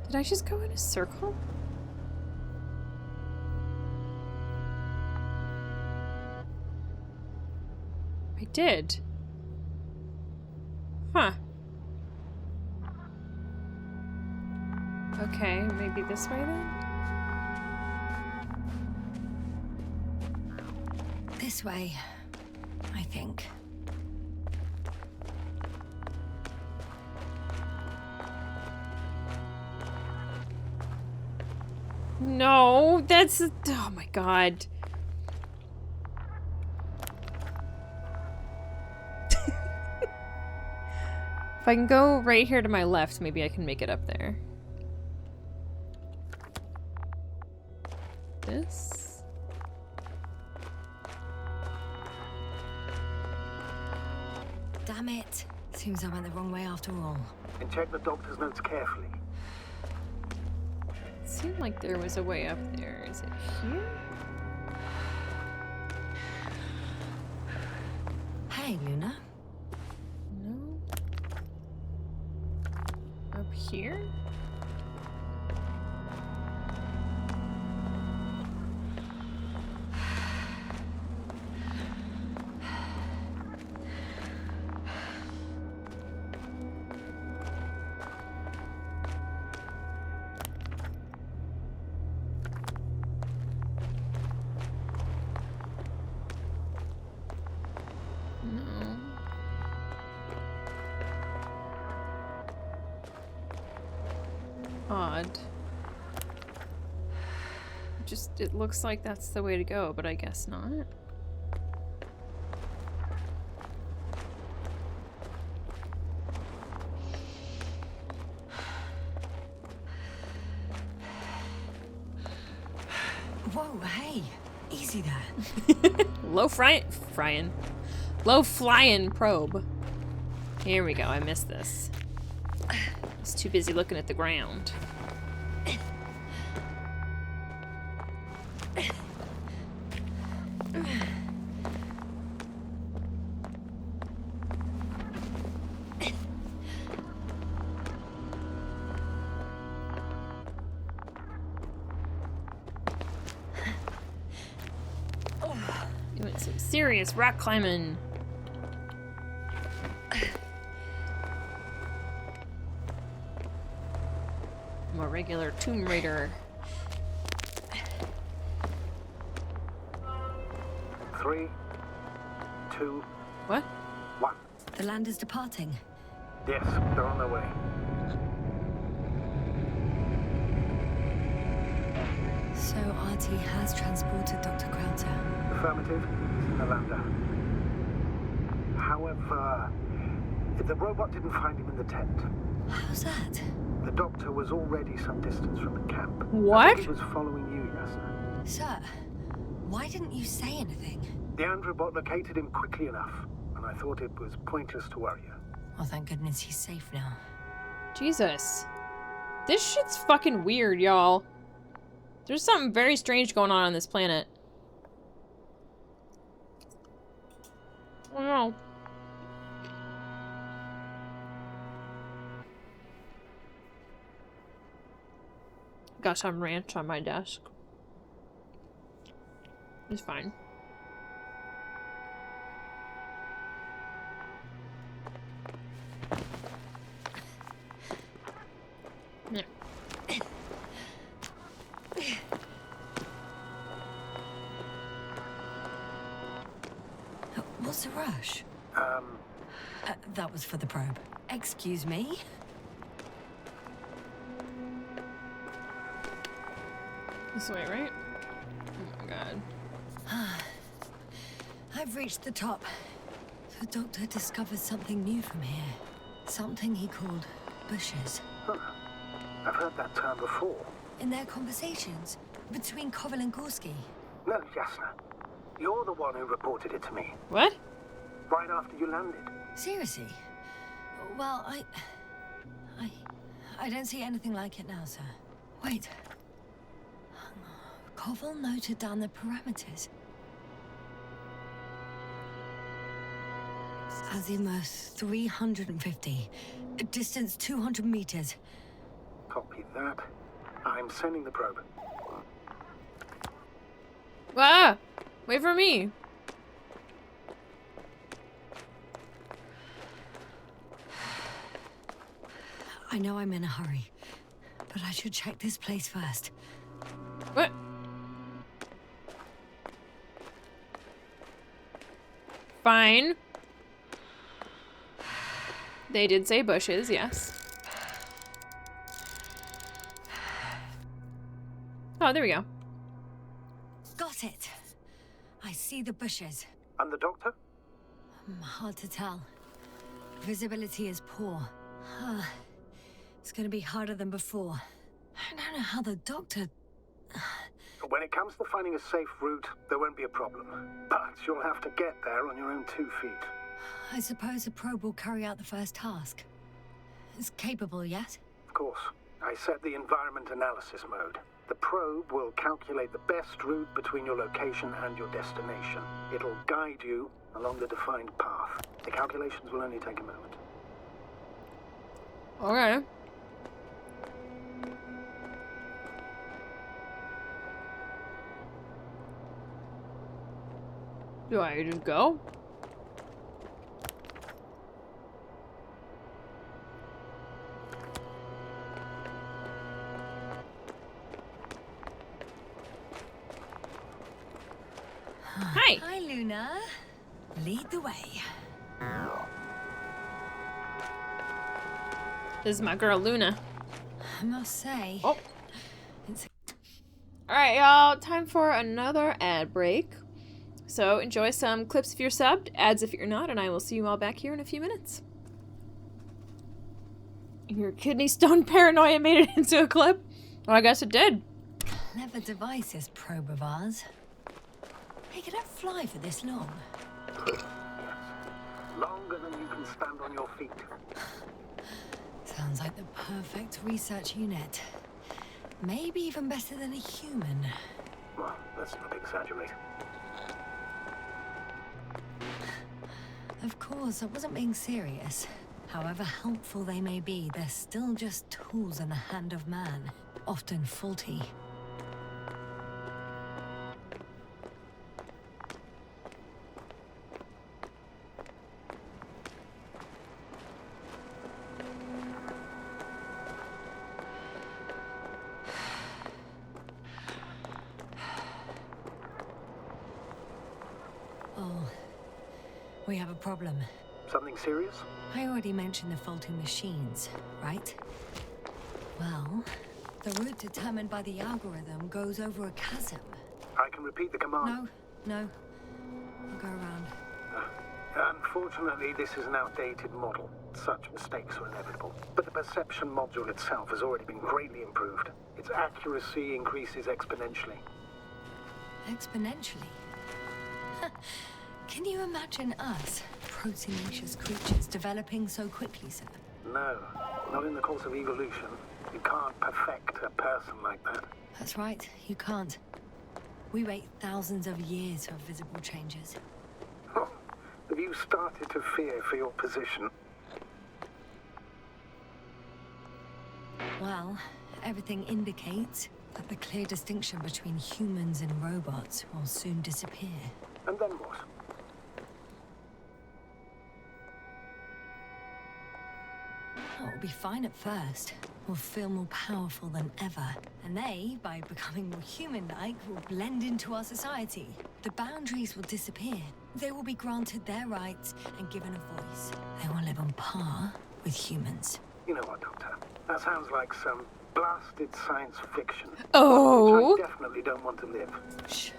Did I just go in a circle? I did. Huh. Okay, maybe this way then? This way, I think. No, that's... Oh my god. If I can go right here to my left, maybe I can make it up there. This? Damn it. Seems I went the wrong way after all. And check the doctor's notes carefully. It seemed like there was a way up there. Is it here? Hey, Luna. No. Up here? Odd. Just, it looks like that's the way to go, but I guess not. Whoa, hey. Easy there. Low flying probe. Here we go, I missed this. I was too busy looking at the ground. Doing some serious rock climbing. I'm a regular Tomb Raider. 3, 2, What? 1. The land is departing. Yes, they're on their way. So Artie has transported Dr. Krauter. Affirmative, Alanda. However, the robot didn't find him in the tent. How's that? The doctor was already some distance from the camp. What? I think he was following you, Yasna. Sir, why didn't you say anything? The androbot located him quickly enough, and I thought it was pointless to worry you. Well, thank goodness he's safe now. Jesus. This shit's fucking weird, y'all. There's something very strange going on this planet. Oh no. Got some ranch on my desk. It's fine. Yeah. What's the rush? That was for the probe. Excuse me? This way, right? Oh my god. I've reached the top. The doctor discovered something new from here. Something he called bushes. Huh. I've heard that term before. In their conversations between Koval and Gorski. No, Jasna. You're the one who reported it to me. What? Right after you landed. Seriously? Well, I don't see anything like it now, sir. Wait. Koval noted down the parameters. Azimuth 350. Distance 200 meters. Copy that. I'm sending the probe. Ah! Wait for me. I know I'm in a hurry, but I should check this place first. What? Fine. They did say bushes, yes. Oh, there we go. Got it. I see the bushes. And the doctor? Hard to tell. Visibility is poor. It's gonna be harder than before. I don't know how the doctor... When it comes to finding a safe route, there won't be a problem. But you'll have to get there on your own 2 feet. I suppose the probe will carry out the first task. It's capable yet? Of course. I set the environment analysis mode. The probe will calculate the best route between your location and your destination. It'll guide you along the defined path. The calculations will only take a moment. Okay. Do I just go? Hi. Hi, Luna. Lead the way. This is my girl, Luna. I must say... Oh. It's... Alright, y'all. Time for another ad break. So enjoy some clips if you're subbed, ads if you're not, and I will see you all back here in a few minutes. Your kidney stone paranoia made it into a clip? Well, I guess it did. Clever device, this probe of ours. Hey, can it fly for this long? Longer than you can stand on your feet. Sounds like the perfect research unit. Maybe even better than a human. Well, let's not exaggerate. Of course, I wasn't being serious. However helpful they may be, they're still just tools in the hand of man, often faulty. Oh, we have a problem. Something serious? I already mentioned the faulty machines, right? Well, the route determined by the algorithm goes over a chasm. I can repeat the command. No. I'll go around. Unfortunately, this is an outdated model. Such mistakes are inevitable. But the perception module itself has already been greatly improved. Its accuracy increases exponentially. Exponentially? Can you imagine us, proteinaceous creatures, developing so quickly, sir? No, not in the course of evolution. You can't perfect a person like that. That's right, you can't. We wait thousands of years for visible changes. Oh, have you you started to fear for your position? Well, everything indicates that the clear distinction between humans and robots will soon disappear. And then what? It'll be fine at first. We'll feel more powerful than ever. And they, by becoming more human-like, will blend into our society. The boundaries will disappear. They will be granted their rights and given a voice. They will live on par with humans. You know what, Doctor? That sounds like some blasted science fiction. Oh. Which I definitely don't want to live. Shh.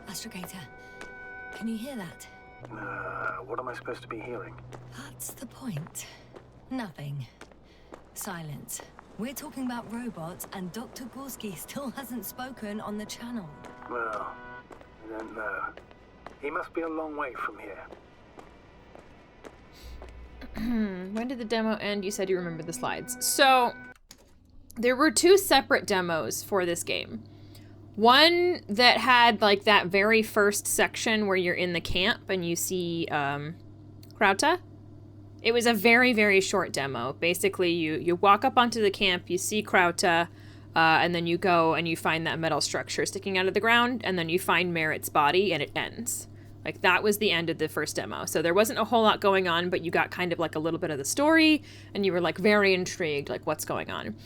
Astrogator, can you hear that? What am I supposed to be hearing? That's the point. Nothing. Silence. We're talking about robots, and Dr. Gorski still hasn't spoken on the channel. Well, I don't know. He must be a long way from here. When did the demo end? You said you remember the slides. So, there were 2 separate demos for this game. One that had, like, that very first section where you're in the camp and you see, Krauta. It was a very, very short demo. Basically, you walk up onto the camp, you see Krauta, and then you go and you find that metal structure sticking out of the ground, and then you find Merritt's body, and it ends. Like, that was the end of the first demo. So there wasn't a whole lot going on, but you got kind of like a little bit of the story, and you were like very intrigued, like what's going on.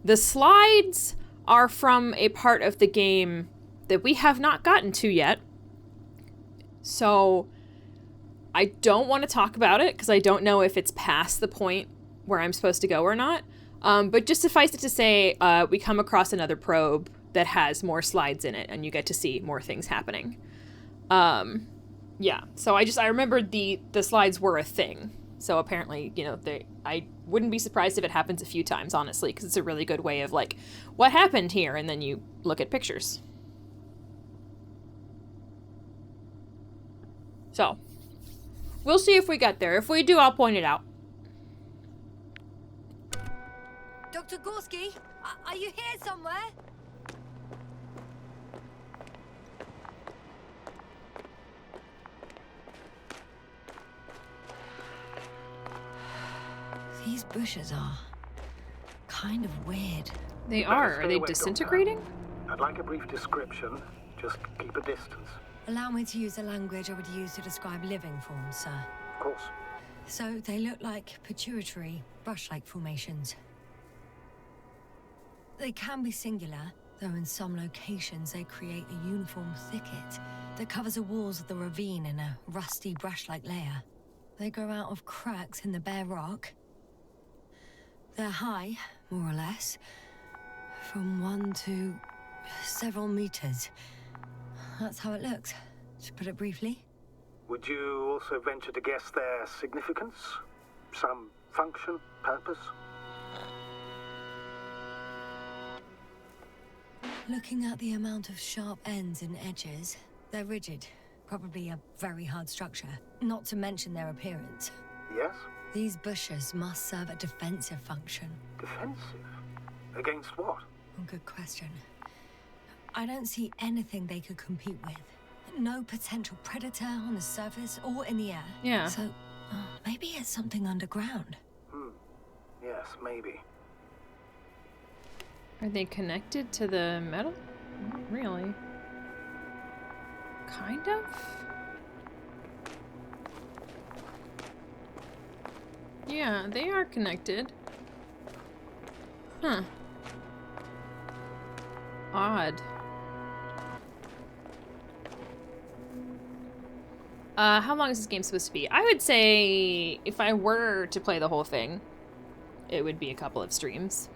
The slides are from a part of the game that we have not gotten to yet. So I don't want to talk about it because I don't know if it's past the point where I'm supposed to go or not. But just suffice it to say, we come across another probe that has more slides in it, and you get to see more things happening. Yeah, so I remembered the slides were a thing. So apparently, you know, I wouldn't be surprised if it happens a few times, honestly, because it's a really good way of, like, what happened here? And then you look at pictures. So, we'll see if we get there. If we do, I'll point it out. Dr. Gorski, are you here somewhere? These bushes are kind of weird. They Better are. stay Are they away, Doctor. disintegrating? I'd like a brief description. Just keep a distance. Allow me to use the language I would use to describe living forms, sir. Of course. So they look like pituitary, brush-like formations. They can be singular, though in some locations they create a uniform thicket that covers the walls of the ravine in a rusty brush-like layer. They grow out of cracks in the bare rock. They're high, more or less, from 1 to several meters. That's how it looks, to put it briefly. Would you also venture to guess their significance? Some function, purpose? Looking at the amount of sharp ends and edges, they're rigid, probably a very hard structure, not to mention their appearance. Yes? These bushes must serve a defensive function. Defensive? Against what? Oh, good question. I don't see anything they could compete with. No potential predator on the surface or in the air. Yeah. So, maybe it's something underground. Yes, maybe. Are they connected to the metal? Not really. Kind of? Yeah, they are connected. Huh. Odd. How long is this game supposed to be? I would say if I were to play the whole thing, it would be a couple of streams.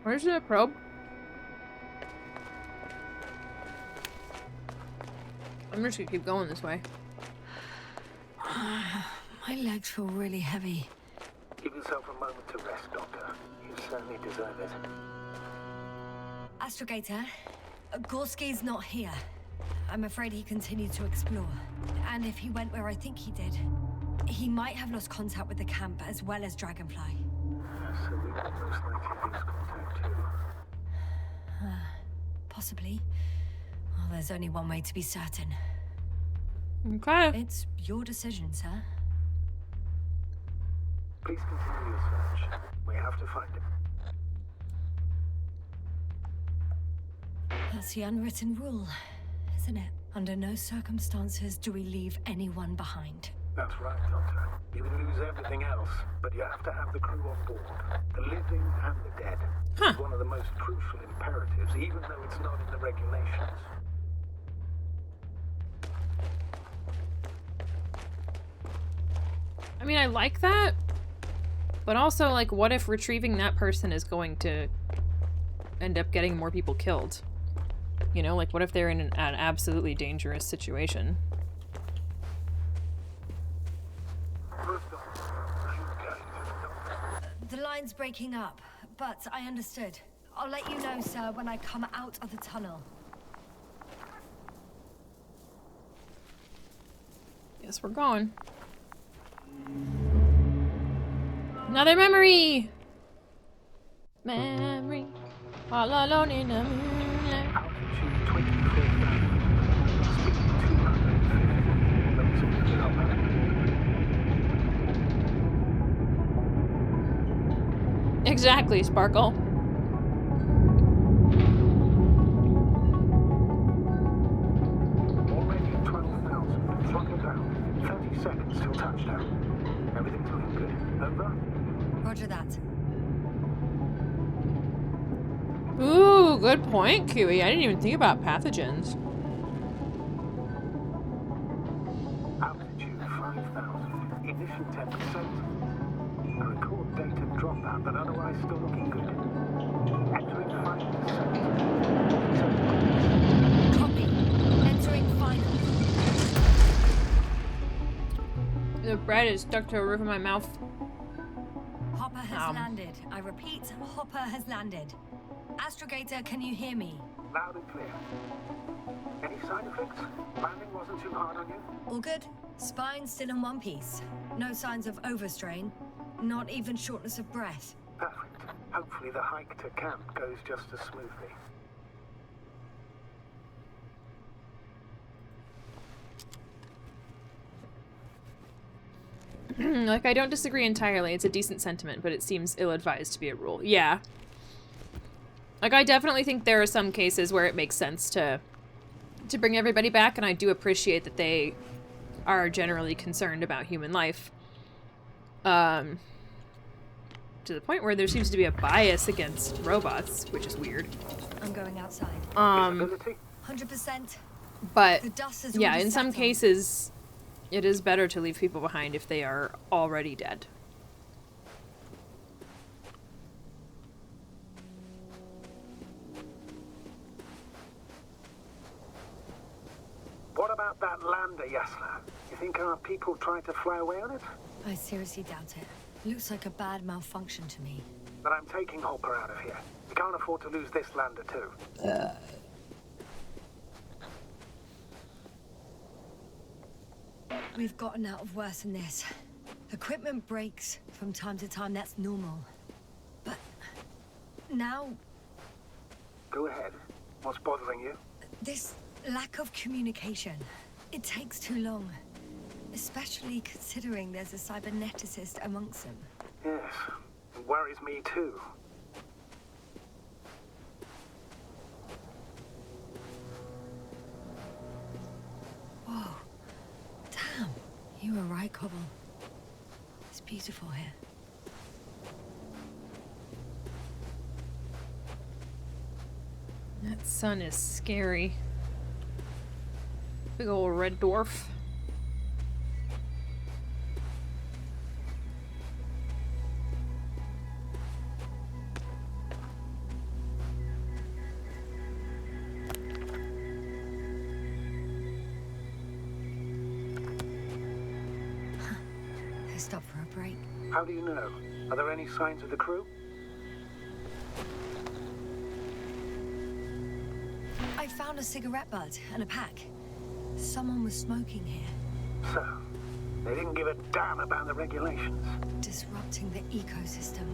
Where's the probe? I'm just gonna keep going this way. My legs feel really heavy. Give yourself a moment to rest, Doctor. You certainly deserve it. Astrogator, Gorski's not here. I'm afraid he continued to explore. And if he went where I think he did, he might have lost contact with the camp as well as Dragonfly. So we could most likely lose contact too. Possibly. Well, there's only one way to be certain. Okay. It's your decision, sir. Please continue your search. We have to find him. That's the unwritten rule, isn't it? Under no circumstances do we leave anyone behind. That's right, Doctor. You can lose everything else, but you have to have the crew on board. The living and the dead. Huh. It's one of the most crucial imperatives, even though it's not in the regulations. I mean, I like that, but also, like, what if retrieving that person is going to end up getting more people killed? You know, like, what if they're in an absolutely dangerous situation? The line's breaking up, but I understood. I'll let you know, sir, when I come out of the tunnel. Guess we're going. Another memory! Memory. All alone in the moonlight. Altitude 24,000. Speed 250. That's all you know about it. Exactly, Sparkle. Already at 12,000. Throttle down. 30 seconds till touchdown. Everything's looking good. Over? Roger that. Ooh, good point, Kiwi. I didn't even think about pathogens. Altitude 5,000. Ignition 10%. A record data dropout, but otherwise still looking good. Entering 5%. Copy. Entering final. The bread is stuck to the roof of my mouth. Hopper has landed. I repeat, Hopper has landed. Astrogator, can you hear me? Loud and clear. Any side effects? Landing wasn't too hard on you? All good? Spine still in one piece. No signs of overstrain. Not even shortness of breath. Perfect. Hopefully the hike to camp goes just as smoothly. Like, I don't disagree entirely. It's a decent sentiment, but it seems ill-advised to be a rule. Yeah. Like, I definitely think there are some cases where it makes sense to bring everybody back, and I do appreciate that they are generally concerned about human life. To the point where there seems to be a bias against robots, which is weird. I'm going outside. Visibility? 100%. But, The dust has yeah, already in some settled. cases, it is better to leave people behind if they are already dead. What about that lander, Yasna? You think our people tried to fly away on it? I seriously doubt it. Looks like a bad malfunction to me. But I'm taking Hopper out of here. We can't afford to lose this lander too. We've gotten out of worse than this. Equipment breaks from time to time, that's normal. But now, Go ahead. What's bothering you? this lack of communication. It takes too long. Especially considering there's a cyberneticist amongst them. Yes. It worries me too. Whoa. Damn. You were right, Cobble. It's beautiful here. That sun is scary. Big old red dwarf. They stopped for a break. How do you know? Are there any signs of the crew? I found a cigarette butt and a pack. Someone was smoking here. So, they didn't give a damn about the regulations. Disrupting the ecosystem.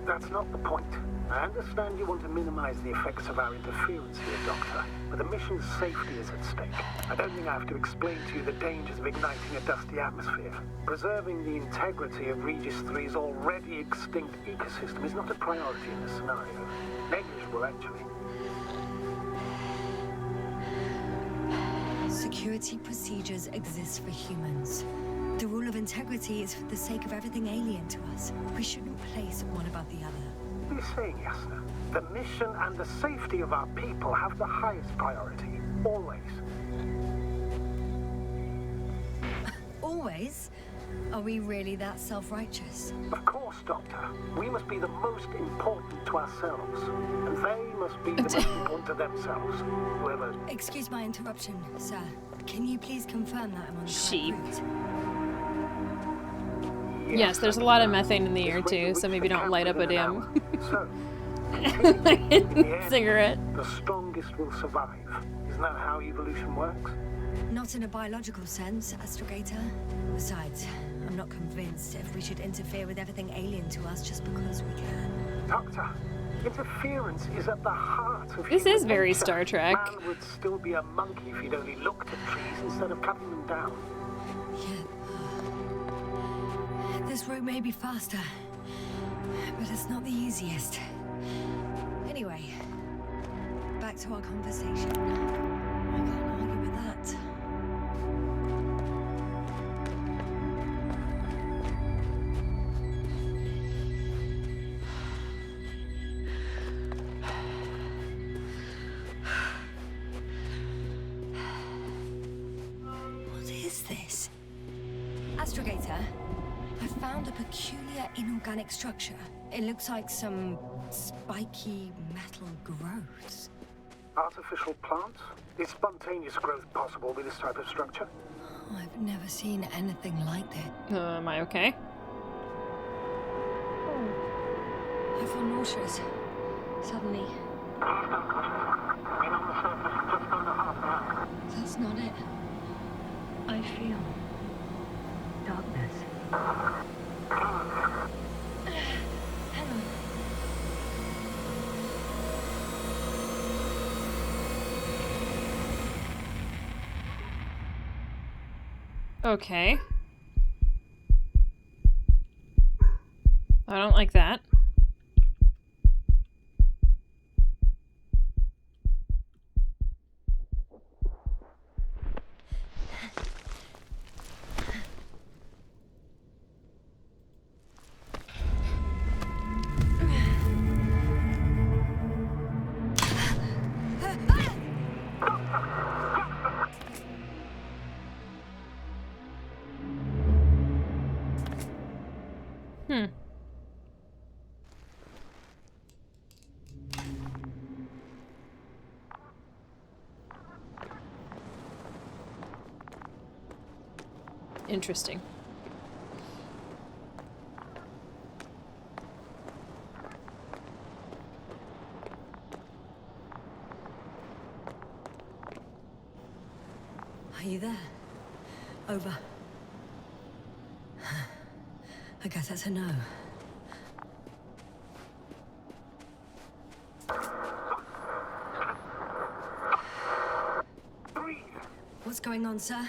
That's not the point. I understand you want to minimize the effects of our interference here, Doctor, but the mission's safety is at stake. I don't think I have to explain to you the dangers of igniting a dusty atmosphere. Preserving the integrity of Regis 3's already extinct ecosystem is not a priority in this scenario. Negligible, actually. Security procedures exist for humans. The rule of integrity is for the sake of everything alien to us. We shouldn't place one above the other. What are you saying, Yasna? The mission and the safety of our people have the highest priority. Always. Always? Are we really that self-righteous? Of course, Doctor. We must be the most important to ourselves. And they must be the most important to themselves. Whoever... Excuse my interruption, sir. Can you please confirm that I'm on the Sheep. correct route? Yes, there's a lot of methane in the air too, so maybe don't light up a damn So, in the end, cigarette. the strongest will survive. Isn't that how evolution works? Not in a biological sense, Astrogator. Besides, I'm not convinced if we should interfere with everything alien to us just because we can. Doctor, interference is at the heart of This human is very nature. Star Trek. Man would still be a monkey if he'd only looked at trees instead of cutting them down. Yeah. This route may be faster, but it's not the easiest. Anyway, back to our conversation. I can't argue with that. What is this? Astrogator, I found a peculiar inorganic structure. It looks like some spiky metal growths. Artificial plants? Is spontaneous growth possible with this type of structure? Oh, I've never seen anything like that. Am I okay? I feel nauseous. Suddenly. That's not it. I feel darkness. Hang on. Okay. I don't like that. Interesting. Are you there? Over. I guess that's a no. Breathe! What's going on, sir?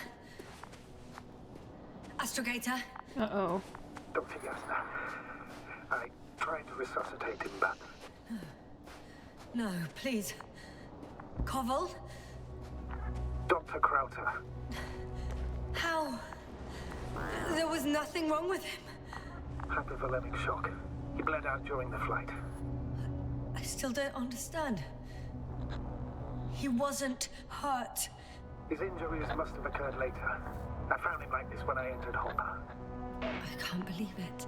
Astrogator? Uh-oh. Dr. Yasna, I tried to resuscitate him, but No, please. Koval? Dr. Krauter, How? There was nothing wrong with him. hypovolemic shock. He bled out during the flight. I still don't understand. He wasn't hurt. His injuries must have occurred later. I found him like this when I entered Hopper. I can't believe it.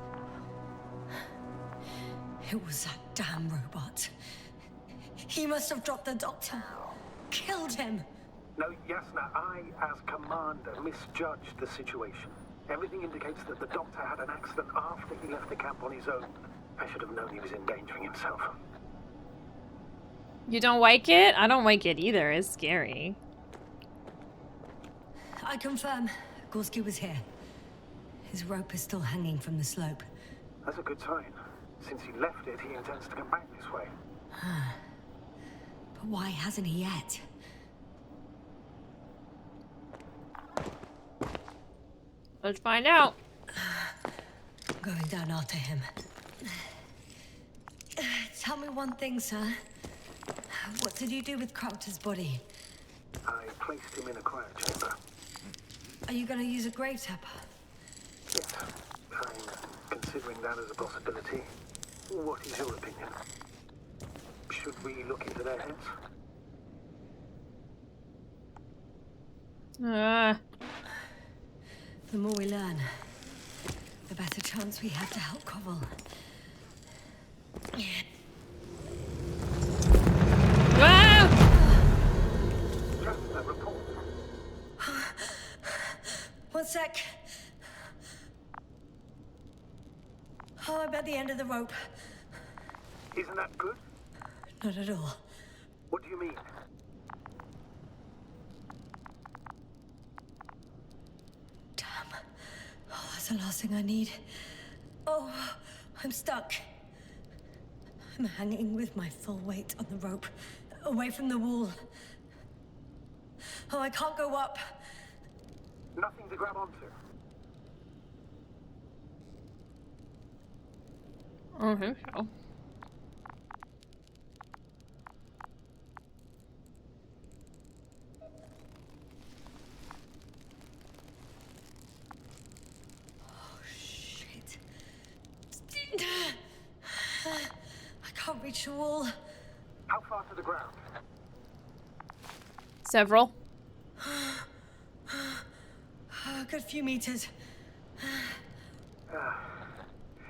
It was that damn robot. He must have dropped the doctor. Killed him. No, Yasna, I, as commander, misjudged the situation. Everything indicates that the doctor had an accident after he left the camp on his own. I should have known he was endangering himself. You don't like it? I don't like it either. It's scary. I confirm, Gorski was here. His rope is still hanging from the slope. That's a good sign. Since he left it, he intends to come back this way. But why hasn't he yet? Let's find out. Going down after him. Tell me one thing, sir. What did you do with Crowther's body? I placed him in a quiet chamber. Are you gonna use a grave tapper? Yes, I'm considering that as a possibility. What is your opinion? Should we look into their heads? The more we learn, the better chance we have to help Koval. Ah! Trust that report. One sec. Oh, I'm at the end of the rope. Isn't that good? Not at all. What do you mean? Damn. Oh, that's the last thing I need. Oh, I'm stuck. I'm hanging with my full weight on the rope, away from the wall. Oh, I can't go up. Nothing to grab onto. I think so. Oh, shit. I can't reach the wall. How far to the ground? Several. A good few meters.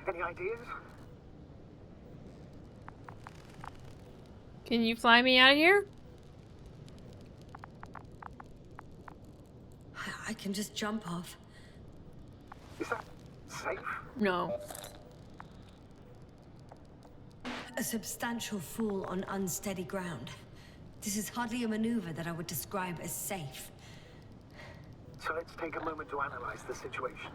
Any ideas? Can you fly me out of here? I can just jump off. Is that safe? No. A substantial fall on unsteady ground. This is hardly a maneuver that I would describe as safe. So let's take a moment to analyze the situation.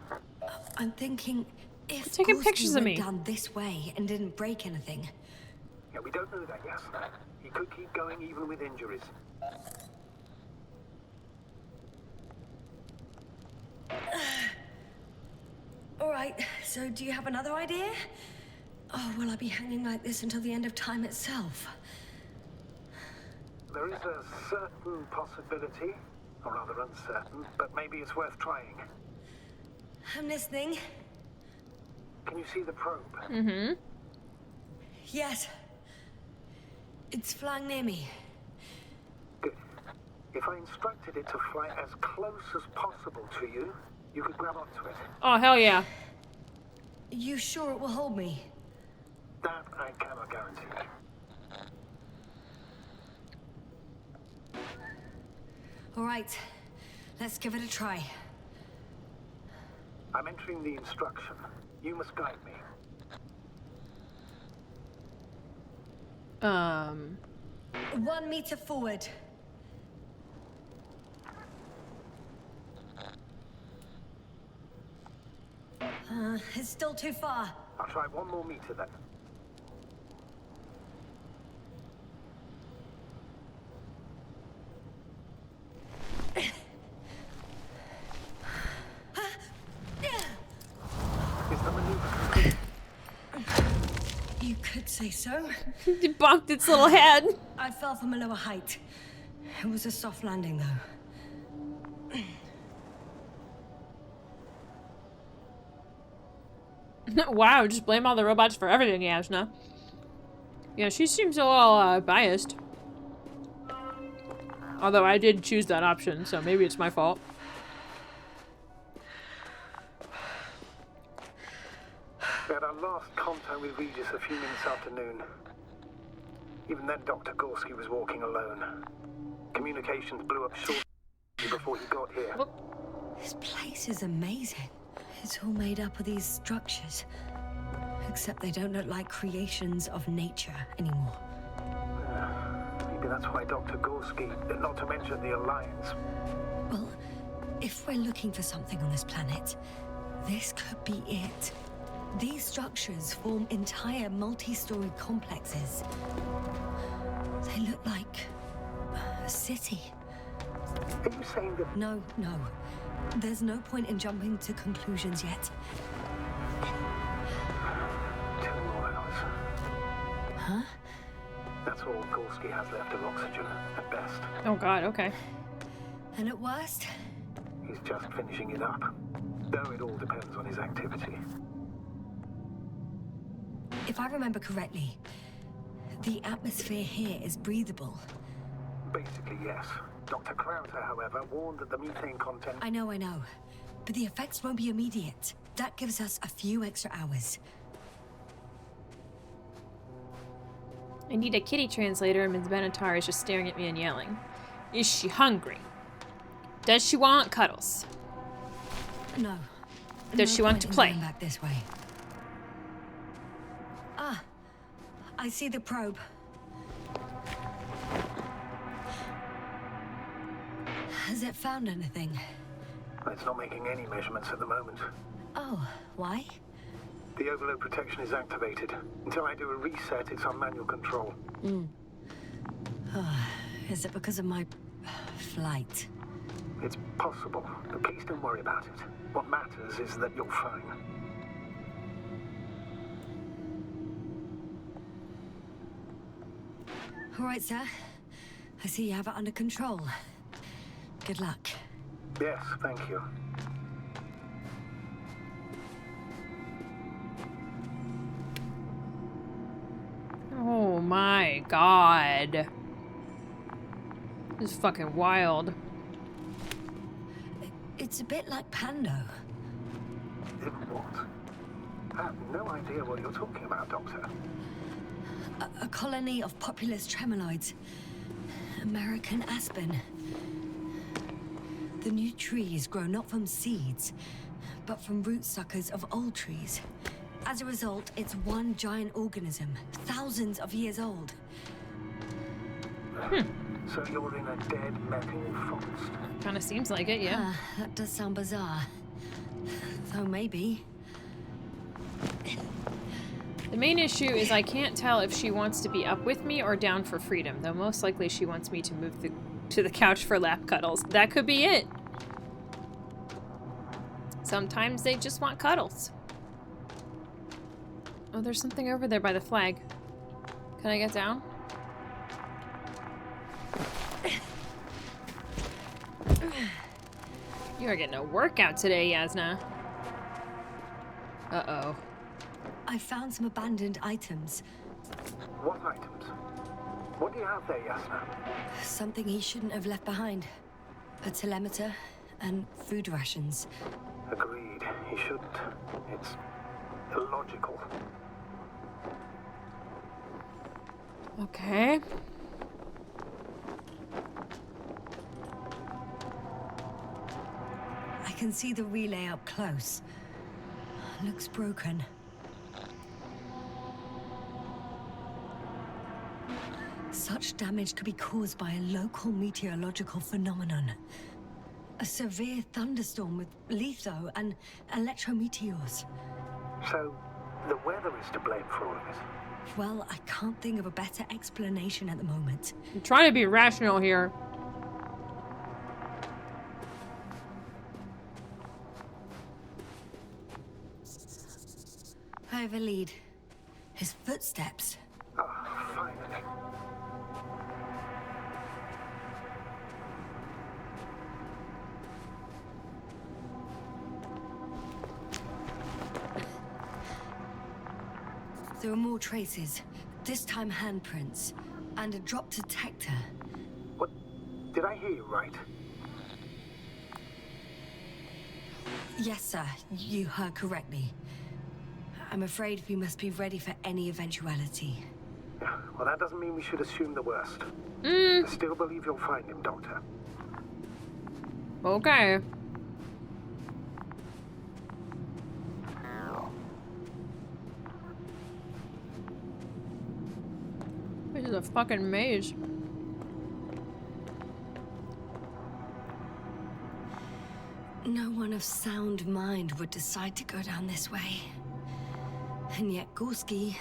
I'm thinking, if Taking Gorski pictures of went me. down this way and didn't break anything, Yeah, we don't know that yet. He could keep going even with injuries. all right. So, do you have another idea? Oh, will I be hanging like this until the end of time itself? There is a certain possibility, or rather uncertain, but maybe it's worth trying. I'm listening. Can you see the probe? Mm-hmm. Yes. It's flying near me. Good. If I instructed it to fly as close as possible to you, you could grab onto it. Oh, hell yeah. You sure it will hold me? That I cannot guarantee. All right. Let's give it a try. I'm entering the instruction. You must guide me. 1 meter forward. It's still too far. I'll try 1 more meter then. Is the maneuver complete? You could say so. He bonked its little head. I fell from a lower height. It was a soft landing, though. Wow, just blame all the robots for everything, Yasna. Yeah, she seems a little biased. Although I did choose that option, so maybe it's my fault. We had our last contact with Regis a few minutes after noon. Even then, Dr. Gorski was walking alone. Communications blew up shortly before he got here. This place is amazing. It's all made up of these structures. Except they don't look like creations of nature anymore. Maybe that's why Dr. Gorski, not to mention the Alliance. Well, if we're looking for something on this planet, this could be it. These structures form entire multi-story complexes. They look like a city. Are you saying that... No. There's no point in jumping to conclusions yet. 2 more hours. Huh? That's all Gorski has left of oxygen, at best. Oh god, okay. And at worst? He's just finishing it up. Though it all depends on his activity. If I remember correctly, the atmosphere here is breathable. Basically, yes. Dr. Krauter, however, warned that the methane content... I know. But the effects won't be immediate. That gives us a few extra hours. I need a kitty translator, and Ms. Benatar is just staring at me and yelling. Is she hungry? Does she want cuddles? No. Does she want to point in play? going back this way. Ah, I see the probe. Has it found anything? It's not making any measurements at the moment. Oh, why? The overload protection is activated. Until I do a reset, it's on manual control. Is it because of my flight? It's possible, but please don't worry about it. What matters is that you're fine. All right, sir. I see you have it under control. Good luck. Yes, thank you. Oh my god. This is fucking wild. It's a bit like Pando. What? I have no idea what you're talking about, Doctor. A colony of populous tremoloids. American aspen. The new trees grow not from seeds, but from root suckers of old trees. As a result, it's one giant organism, thousands of years old. So you're in a dead metal forest. Kinda seems like it, yeah. That does sound bizarre. Though maybe. The main issue is I can't tell if she wants to be up with me or down for freedom, though most likely she wants me to move to the couch for lap cuddles. That could be it. Sometimes they just want cuddles. Oh, there's something over there by the flag. Can I get down? You are getting a workout today, Yasna. Uh-oh. I found some abandoned items. What items? What do you have there, Yasna? Something he shouldn't have left behind. A telemeter and food rations. Agreed. He shouldn't. It's illogical. Okay. I can see the relay up close. Looks broken. Such damage could be caused by a local meteorological phenomenon. A severe thunderstorm with litho and electrometeors. So, the weather is to blame for all of it. Well, I can't think of a better explanation at the moment. I'm trying to be rational here. I have a lead. His footsteps. Ah, finally. There are more traces. This time handprints. And a drop detector. What? Did I hear you right? Yes, sir. You heard correctly. I'm afraid we must be ready for any eventuality. Yeah, well, that doesn't mean we should assume the worst. Mm. I still believe you'll find him, Doctor. Okay. This is a fucking maze. No one of sound mind would decide to go down this way. And yet Gorski...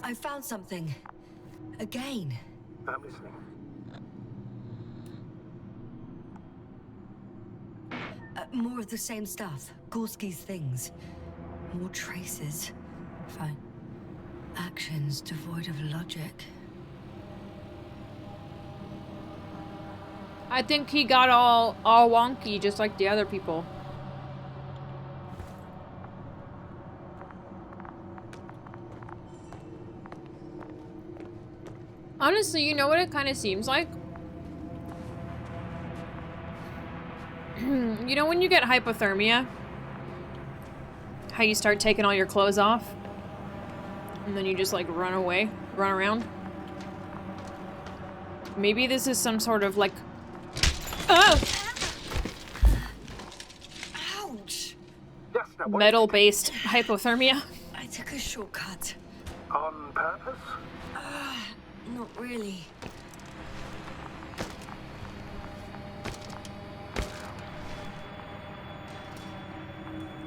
I found something. Again. I'm listening. More of the same stuff. Gorski's things. More traces. Fine. Actions devoid of logic. I think he got all wonky just like the other people. Honestly, you know what it kind of seems like? You know when you get hypothermia? How you start taking all your clothes off? And then you just like run around? Maybe this is some sort of like... Oh! Ouch! Yes, now what? Metal-based hypothermia. I took a shortcut. On purpose? Not really.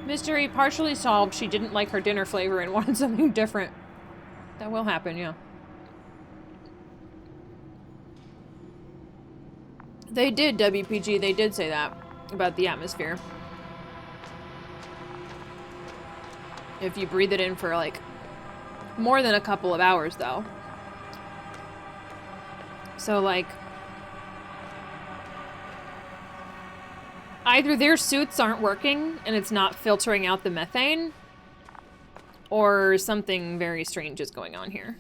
Mystery partially solved. She didn't like her dinner flavor and wanted something different. That will happen, yeah. They did, WPG. They did say that about the atmosphere. If you breathe it in for, like, more than a couple of hours, though. So, like... either their suits aren't working and it's not filtering out the methane, or something very strange is going on here.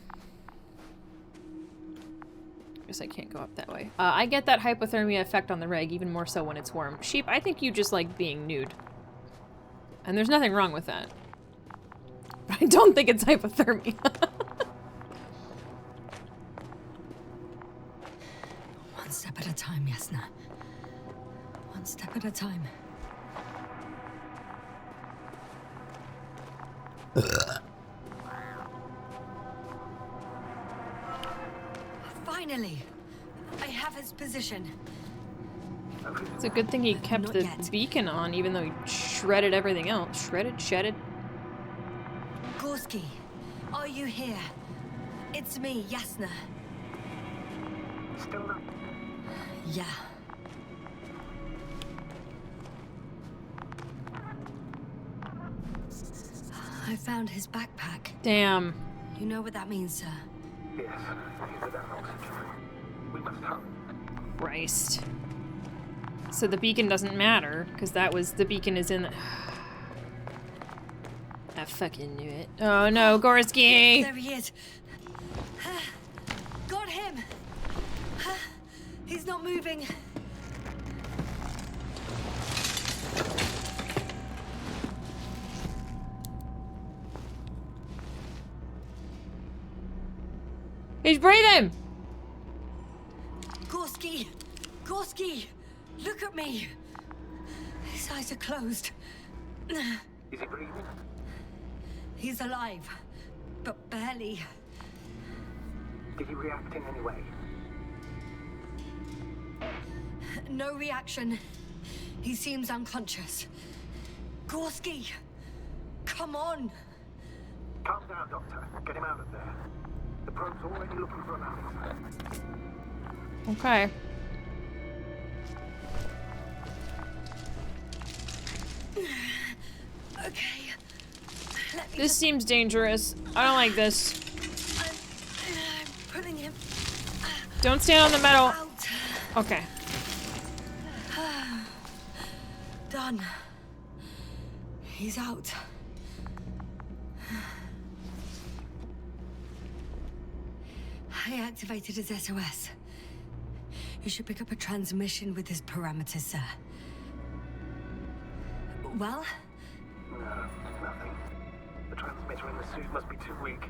Guess I can't go up that way. I get that hypothermia effect on the reg, even more so when it's warm. Sheep, I think you just like being nude. And there's nothing wrong with that. But I don't think it's hypothermia. One step at a time, Yasna. One step at a time. Finally! I have his position. It's a good thing he kept Not the yet. beacon on, even though he shredded everything else. Shedded. Gorski, are you here? It's me, Yasna. Still not. Yeah. I found his backpack. Damn. You know what that means, sir? Yes, he's without oxygen. We must hurry. Christ. So the beacon doesn't matter, because the beacon is in the... I fucking knew it. Oh no, Gorski! There he is. Got him! He's not moving. He's breathing! Gorski! Gorski! Look at me! His eyes are closed. Is he breathing? He's alive, but barely. Did he react in any way? No reaction. He seems unconscious. Gorski! Come on! Calm down, Doctor. Get him out of there. The probe's already looking for anomalies. Okay. Okay. Let me This seems dangerous. I don't like this. I'm pulling him Don't stand on the metal. out. Okay. Done. He's out. I activated his SOS. You should pick up a transmission with his parameters, sir. Well? No, nothing. The transmitter in the suit must be too weak.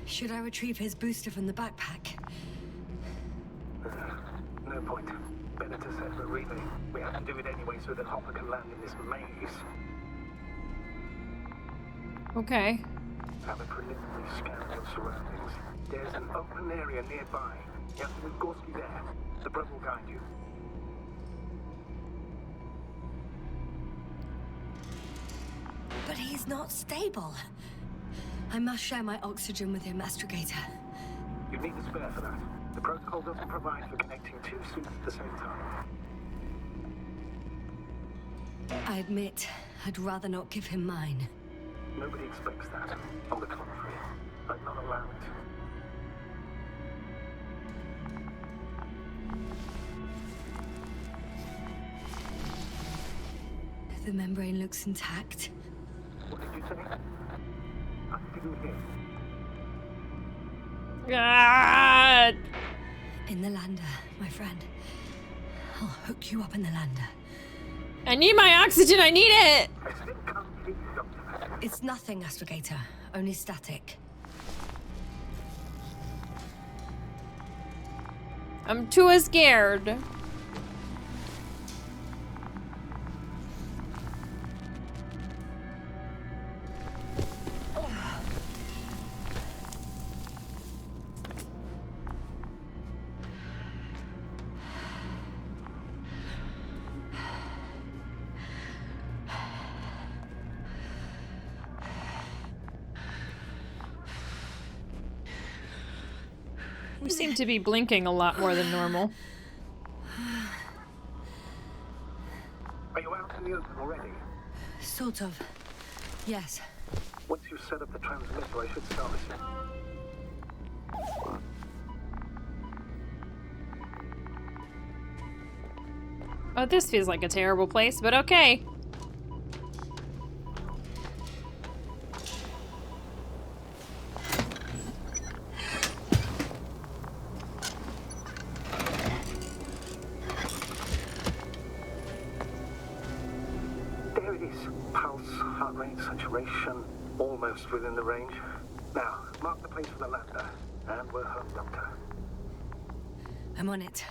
Should I retrieve his booster from the backpack? No point. Better to set a relay. We have to do it anyway so that Hopper can land in this maze. Okay. Have a preliminary scan of your surroundings. There's an open area nearby. You have to move Gorski there. The brute will guide you. But he's not stable. I must share my oxygen with him, Astrogator. You need a spare for that. The protocol doesn't provide for connecting two suits at the same time. I admit, I'd rather not give him mine. Nobody expects that. On the contrary, I'd not allow it. The membrane looks intact. What did you say? I didn't hear. Ah! In the lander, my friend. I'll hook you up in the lander. I need my oxygen, I need it! I still can't hear you, Doctor. It's nothing, Astrogator. Only static. I'm too scared. You seem to be blinking a lot more than normal. Are you out in the open already? Sort of. Yes. Once you set up the transmitter, I should start listening. Oh, this feels like a terrible place, but okay. There it is. Pulse, heart rate, saturation, almost within the range. Now, mark the place for the lander, and we're home, Doctor. I'm on it.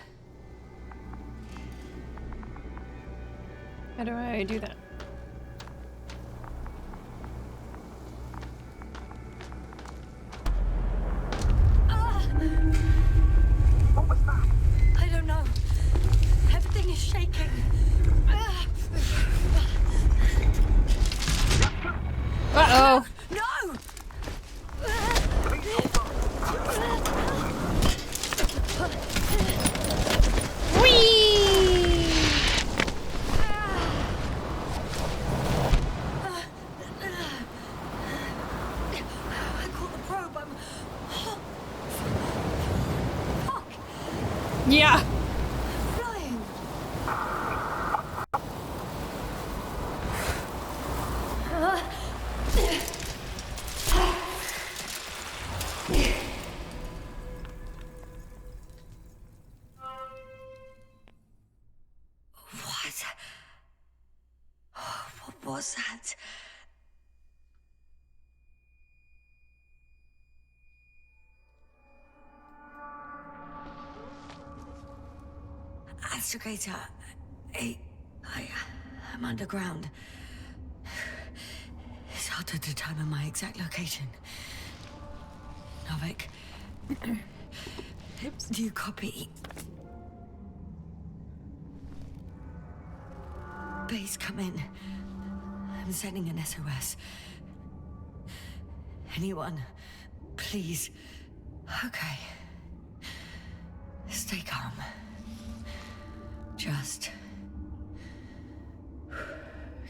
How do I do that? What was that? I don't know. Everything is shaking. Uh-oh. No! Whee! I caught the probe. I'm... Fuck! Yeah. Flying! What was that? Astrogator, I'm underground. It's hard to determine my exact location. Novik, do you copy? Base, come in. I'm sending an SOS. Anyone, please. Okay. Stay calm. Just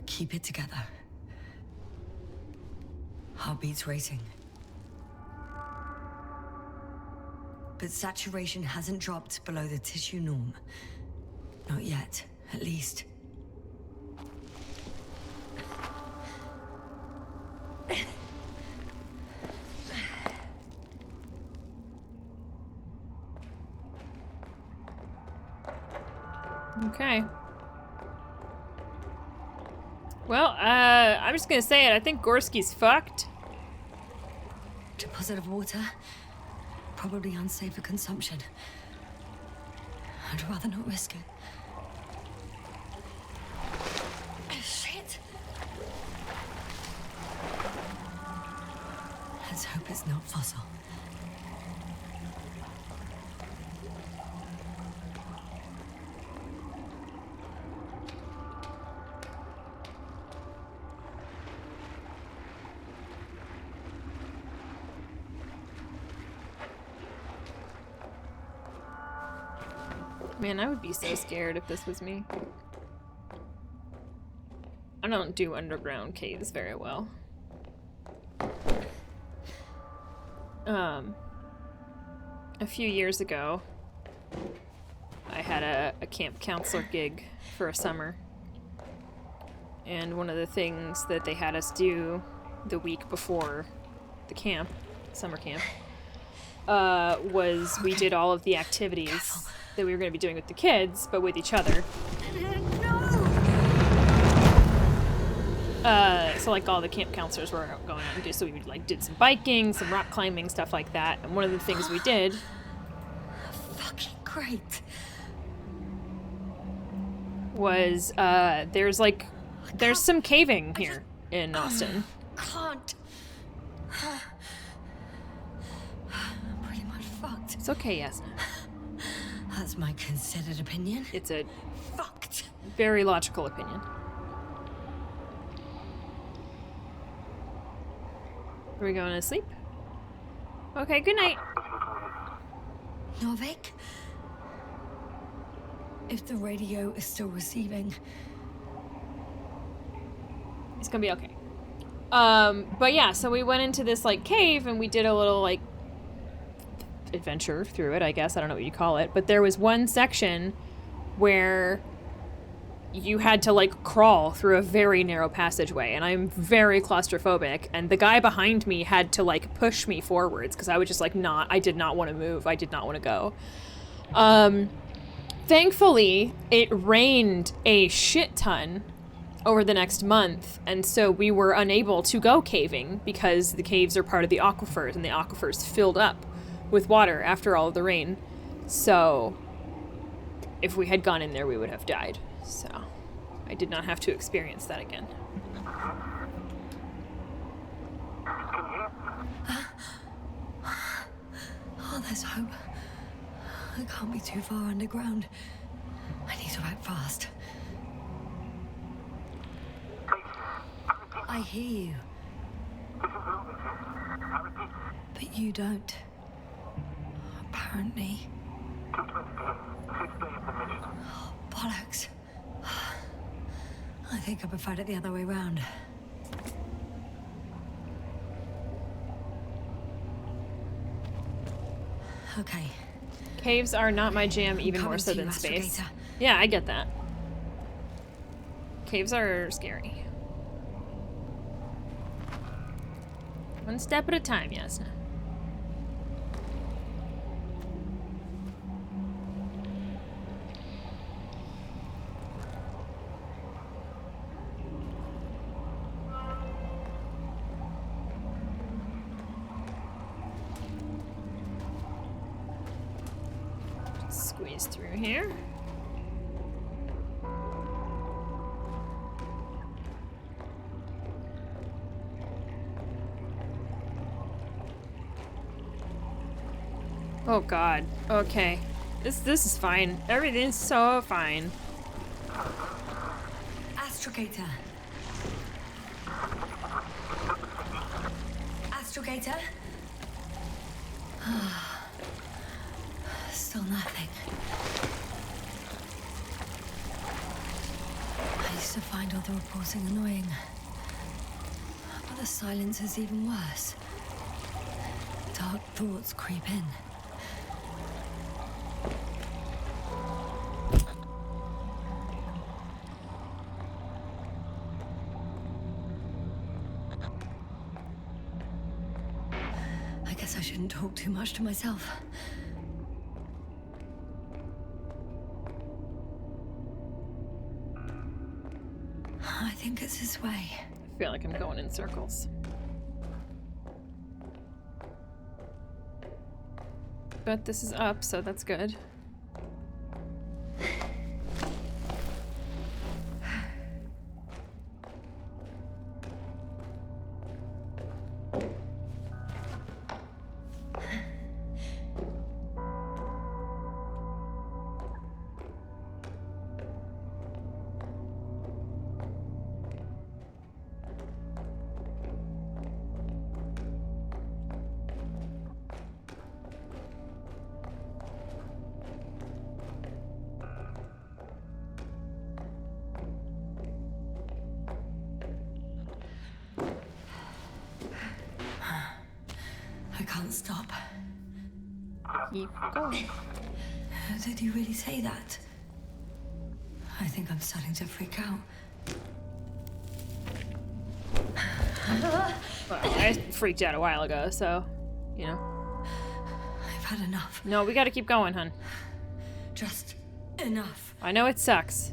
keep it together. Heartbeats racing. But saturation hasn't dropped below the tissue norm. Not yet, at least. Okay. Well, I'm just gonna say it. I think Gorski's fucked. Deposit of water. Probably unsafe for consumption. I'd rather not risk it. Shit! Let's hope it's not fossil. Man, I would be so scared if this was me. I don't do underground caves very well. A few years ago, I had a camp counselor gig for a summer. And one of the things that they had us do the week before the camp, summer camp, was we did all of the activities that we were going to be doing with the kids, but with each other. So like all the camp counselors were going out and do, so we like did some biking, some rock climbing, stuff like that. And one of the things we did, Fucking great. was there's some caving here in Austin. Can't. I'm pretty much fucked. It's okay, Yasna. That's my considered opinion. It's a Fucked. very logical opinion. Are we going to sleep? Okay, good night. Novik? If the radio is still receiving, It's gonna be okay. But yeah, so we went into this like cave and we did a little like adventure through it, I guess. I don't know what you call it. But there was one section where you had to like crawl through a very narrow passageway, and I'm very claustrophobic, and the guy behind me had to like push me forwards because I was just like I did not want to move. I did not want to go. Thankfully, it rained a shit ton over the next month, and so we were unable to go caving because the caves are part of the aquifers, and the aquifers filled up with water after all of the rain. So if we had gone in there, we would have died. So I did not have to experience that again. oh, there's hope. I can't be too far underground. I need to act fast. I hear you. But you don't. Apparently. Bollocks. I think I preferred it the other way round. Okay. Caves are not my jam, even more so than space. Yeah, I get that. Caves are scary. One step at a time, Yasna. Squeeze through here. Oh god. Okay. This is fine. Everything's so fine. Astrogator. Astrogator? Still nothing. I used to find all the reporting annoying. But the silence is even worse. Dark thoughts creep in. I guess I shouldn't talk too much to myself. I think it's this way. I feel like I'm going in circles. But this is up, so that's good. stop. Keep going. Did you really say that? I think I'm starting to freak out. Well, I freaked out a while ago, so, you know. I've had enough. No, we gotta keep going, hun. Just enough. I know it sucks.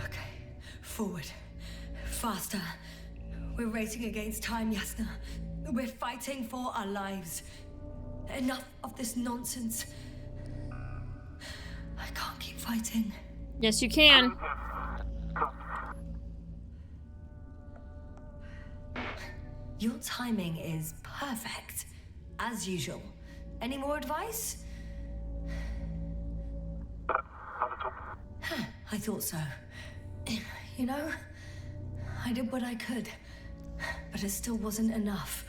Okay, forward. Faster. We're racing against time, Yasna. We're fighting for our lives. Enough of this nonsense. I can't keep fighting. Yes, you can. Your timing is perfect, as usual. Any more advice? I thought so. You know, I did what I could, but it still wasn't enough.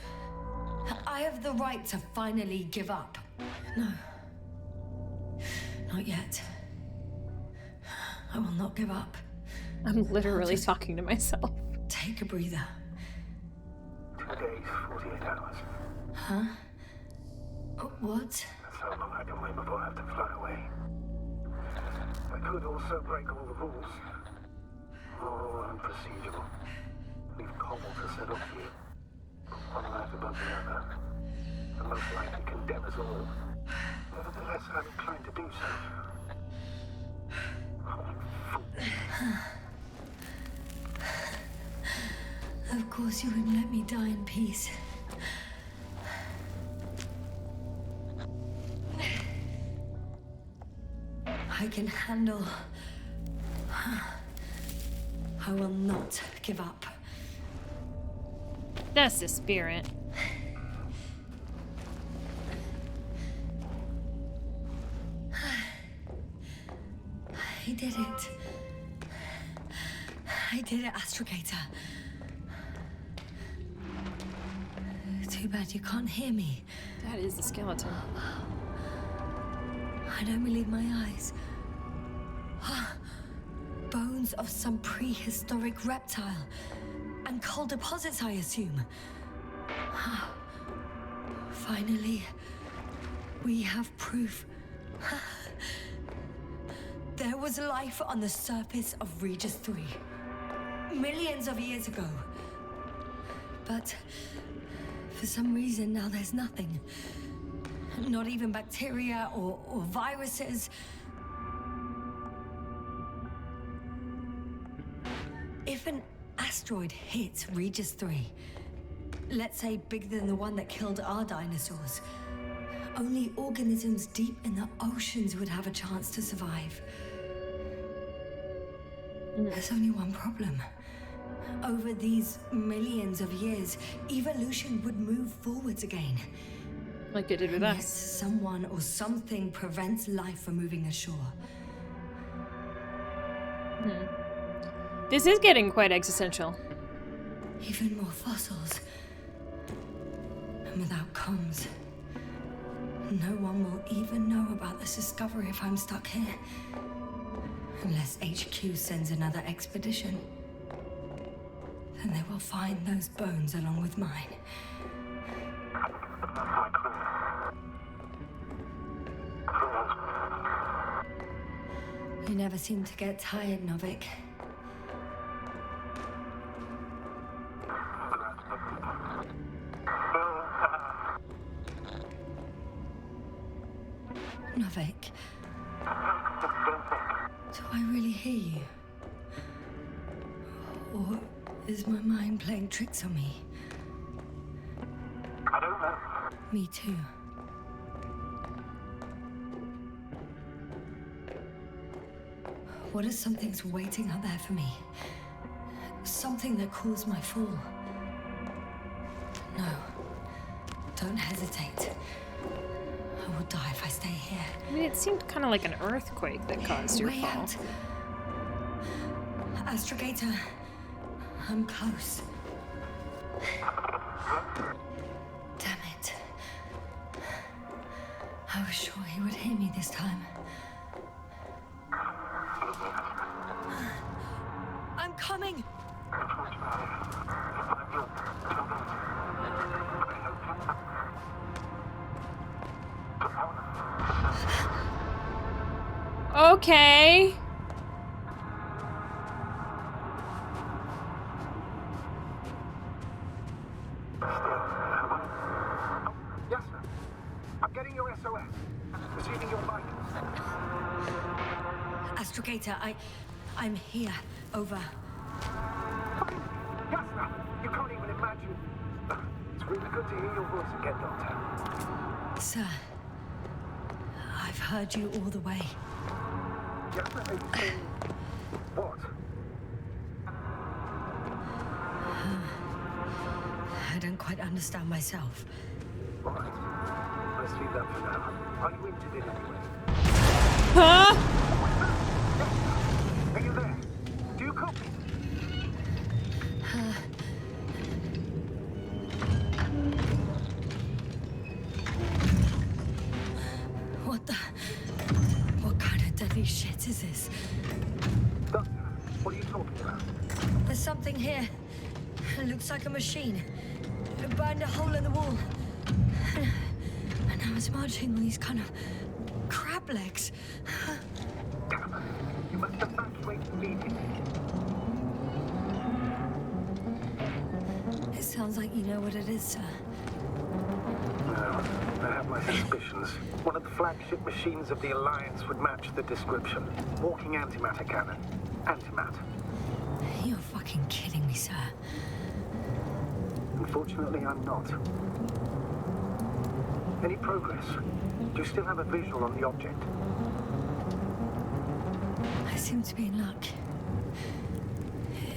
I have the right to finally give up. No. Not yet. I will not give up. I'm literally talking to myself. Take a breather. 2 days, 48 hours. Huh? What? That's how long I can wait before I have to fly away. I could also break all the rules. Moral and procedural. Leave Cobble to set up here. One life above the other. And most likely condemn us all. Nevertheless, I'm inclined to do so. Oh, fool. Of course you wouldn't let me die in peace. I can handle... I will not give up. That's the spirit. I did it. I did it, Astrogator. Too bad you can't hear me. That is the skeleton. I don't believe my eyes. Bones of some prehistoric reptile. And coal deposits, I assume. Finally, we have proof. There was life on the surface of Regis 3. Millions of years ago. But for some reason now there's nothing. Not even bacteria or viruses. If an asteroid hits Regis 3, let's say bigger than the one that killed our dinosaurs, only organisms deep in the oceans would have a chance to survive. There's only one problem. Over these millions of years, evolution would move forwards again. Like it did with Yet us. someone or something prevents life from moving ashore. This is getting quite existential. Even more fossils. And without comms, no one will even know about this discovery if I'm stuck here. Unless HQ sends another expedition. Then they will find those bones along with mine. You never seem to get tired, Novik. Novik. Do I really hear you? Or is my mind playing tricks on me? I don't know. Me too. What if something's waiting out there for me? Something that caused my fall? No. Don't hesitate. I will die if I stay here. I mean, it seemed kind of like an earthquake that caused your Way fall. out. Astrogator, I'm close. Damn it. I was sure he would hear me this time. I'm coming! Okay. Yes, sir. I'm getting your SOS. Receiving your vitals. Astrogator, I'm here. Over. Yes, sir. You can't even imagine. It's really good to hear your voice again, Doctor. Sir, I've heard you all the way. Yes, sir. What? I don't quite understand myself. All right. Let's leave that for now. Are you injured in any way? Huh? Are you there? Do you copy? What kind of deadly shit is this? Doctor, what are you talking about? There's something here. It looks like a machine. It burned a hole in the wall. And now it's marching on these kind of crab legs. You must evacuate immediately. It sounds like you know what it is, sir. No, I have my suspicions. One of the flagship machines of the Alliance would match the description. Walking antimatter cannon. Antimatter. You're fucking kidding me, sir. Unfortunately, I'm not. Any progress? Do you still have a visual on the object? I seem to be in luck.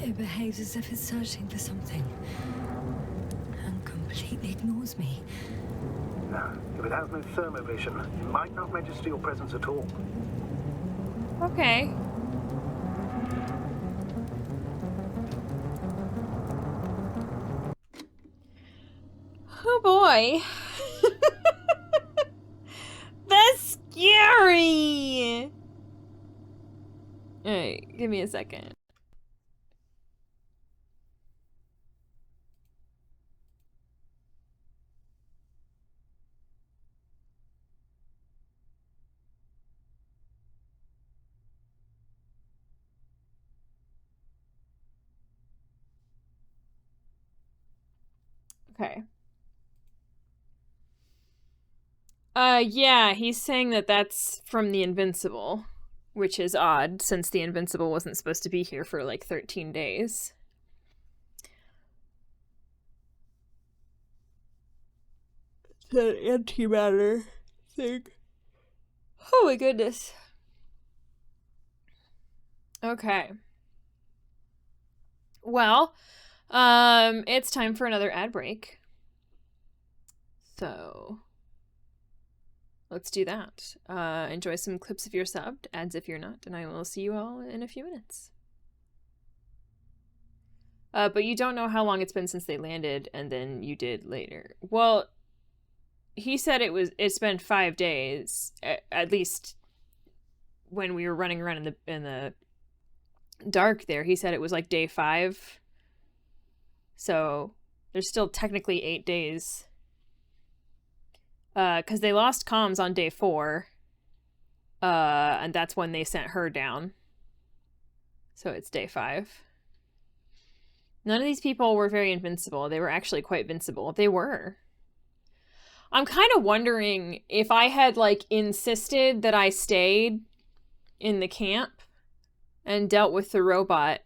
It behaves as if it's searching for something. And completely ignores me. No. If it has no thermovision, it might not register your presence at all. Okay. Oh boy. That's scary. Alright, give me a second. Okay. Yeah, he's saying that that's from the Invincible, which is odd since the Invincible wasn't supposed to be here for like 13 days. That antimatter thing. Oh my goodness. Okay. Well, it's time for another ad break. So let's do that. Enjoy some clips if you're subbed, ads if you're not, and I will see you all in a few minutes. But you don't know how long it's been since they landed, and then you did later. Well, he said it's been 5 days, at least when we were running around in the dark there. He said it was like day 5. So there's still technically 8 days. Because they lost comms on day 4. And that's when they sent her down. So it's day 5. None of these people were very invincible. They were actually quite vincible. They were. I'm kind of wondering if I had, like, insisted that I stayed in the camp and dealt with the robot,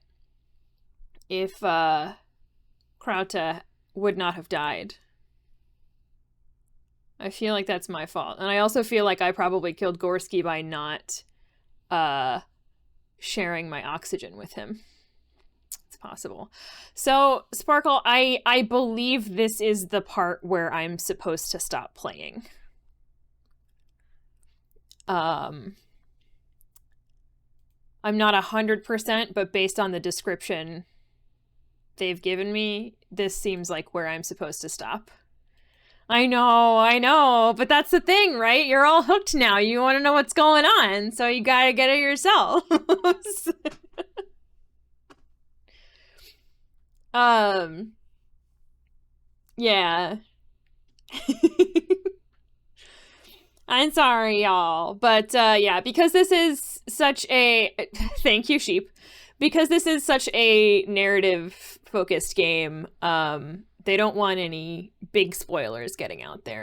if, Krauta would not have died. I feel like that's my fault. And I also feel like I probably killed Gorski by not, sharing my oxygen with him. It's possible. So, Sparkle, I believe this is the part where I'm supposed to stop playing. I'm not 100%, but based on the description they've given me, this seems like where I'm supposed to stop. I know, but that's the thing, right? You're all hooked now. You want to know what's going on, so you gotta get it yourself. Yeah. I'm sorry, y'all, but yeah, because this is such a thank you, sheep. Because this is such a narrative focused game, they don't want any big spoilers getting out there.